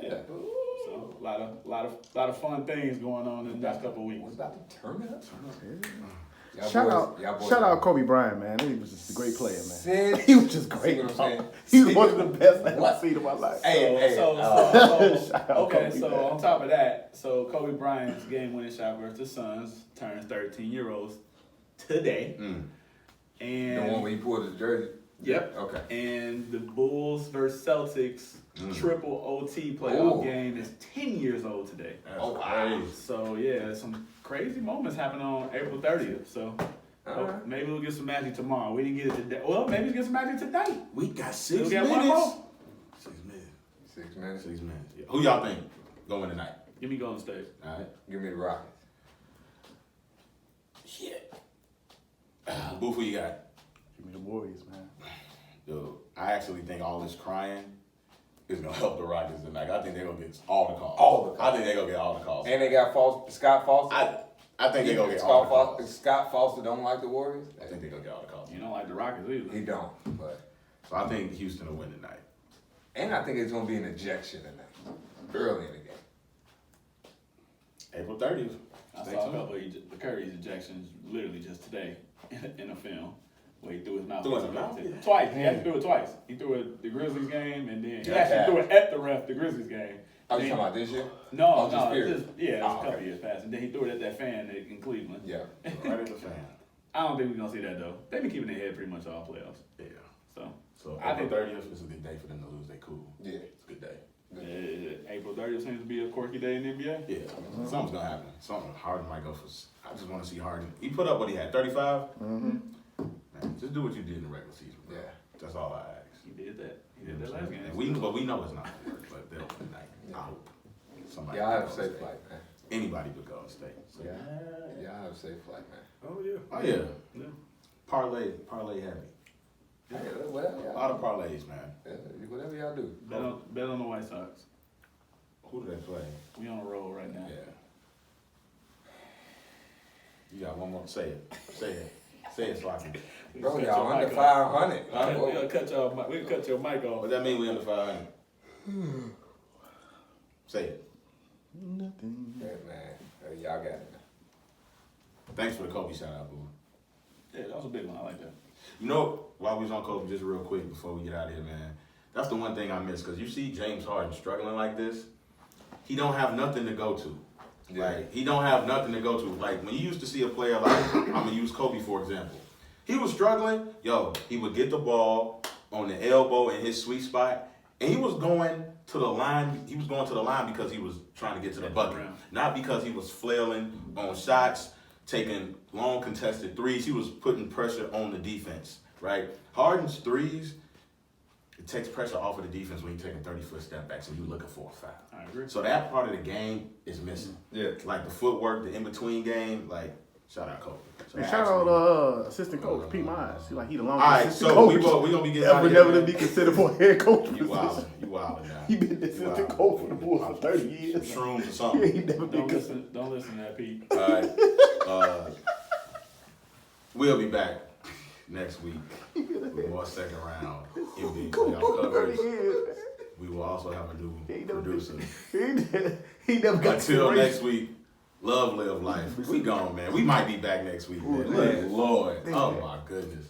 Yeah. So a lot of fun things going on in the next couple of We're weeks. about to turn it up. Y'all Shout boys- out Kobe Bryant, man. He was just a great player, man. Sid. He was just great. See what I'm saying? He was one of the best I've What? ever seen in my life. Hey, So Shout out okay, Kobe, so man. on top of that, so Kobe Bryant's game-winning shot versus the Suns turns 13-year-olds today, Mm. The and one where he pulled his jersey. yep, Okay. and the Bulls versus Celtics triple OT playoff Ooh. game is 10 years old today. That's Oh, wow. crazy. So yeah, some crazy moments happened on April 30th. So Alright. maybe we'll get some magic tomorrow. We didn't get it today. Well, maybe we'll get some magic tonight. We got Still 6 got one minutes. more. 6 minutes. 6 minutes. 6 minutes. Yeah. Who y'all think going tonight? Give me Golden State. All right. Give me the Rockets. Shit. Boo, who you got? Give me the Warriors, man. Dude, I actually think all this crying is gonna help the Rockets tonight. I think they're gonna get all the calls. All the calls. I think they're gonna get all the calls. And they got Scott Foster. I think they're gonna get all the calls. Scott Foster don't like the Warriors. I think they're gonna get all the calls. You don't like the Rockets either. He don't. But So I think Houston will win tonight. and I think it's gonna be an ejection tonight, early in the game. April 30th. I Stay saw a tuned. couple of Curry's ejections literally just today in a film where he threw his mouth. Threw his mouth? Yeah. Twice. He actually threw it twice. He threw it the Grizzlies game and then he Yeah. actually threw it at the ref the Grizzlies game. Oh, you Then- talking about this year? No, Oh, just no, period. it's just, yeah, it was Oh, a couple okay. years past. And then he threw it at that fan in Cleveland. Yeah. Right at the fan. I don't think we're gonna see that though. They've been keeping their head pretty much all playoffs. Yeah. So So I April think 30th is a good day for them to lose. They cool. Yeah. It's a good day. April 30th seems to be a quirky day in the NBA. Yeah. Something's gonna happen. Something. Harden might go for. I just want to see Harden. He put up what he had, 35. Man, just do what you did in the regular season. Bro. Yeah. That's all I ask. He did that. He You did know that what I'm last saying? game. And we know it's not gonna work, but they'll win tonight. Yeah. I hope. Somebody. Y'all have a can safe go flight, State. man. Anybody but Golden State. So, Y'all have a safe flight, man. Oh yeah. Oh yeah. Yeah. Parlay heavy. Hey, whatever A y'all lot of parlays, man. whatever y'all do. Bet on the White Sox. Who do they play? We on a roll right now. Yeah. You got one more. Say it. Say it. Say it, Sloppy. Bro, Cut y'all your under mic off. 500. We'll cut your mic off. What that mean? We under 500. Say it. Nothing. Yeah, man. Y'all got it, man. Thanks for the Kobe shout out, boo. Yeah, that was a big one. I like that. You know, while we was on Kobe, just real quick before we get out of here, man. That's the one thing I miss because you see James Harden struggling like this. He don't have nothing to go to. Yeah. Like he don't have nothing to go to. Like when you used to see a player like I'm gonna use Kobe for example. He was struggling. He would get the ball on the elbow in his sweet spot, and he was going to the line. He was going to the line because he was trying to get to the bucket, not because he was flailing on shots, taking long contested threes. He was putting pressure on the defense. Right? Harden's threes. It takes pressure off of the defense when you're taking 30-foot step backs and you're looking for a foul. I agree. So that part of the game is missing. Yeah. Like the footwork, the in-between game, like, shout out Kobe. So And that shout actually- out assistant coach Pete Myers. He the All longest right, assistant so coach we gonna be getting out ever of here, never to man. be considered for a head coach You position. wildin' now. He been the assistant coach for the Bulls for 30 years. Shrooms or Yeah, something. he never been considered. Don't listen to that, Pete. All right. We'll be back next week with more second round NBA Coach playoff for 30 coverage. years. We will also have a new He never producer. He never got Until to next week, love, live life. We gone, man. We might be back next week, man. man. Lord. Oh, my goodness.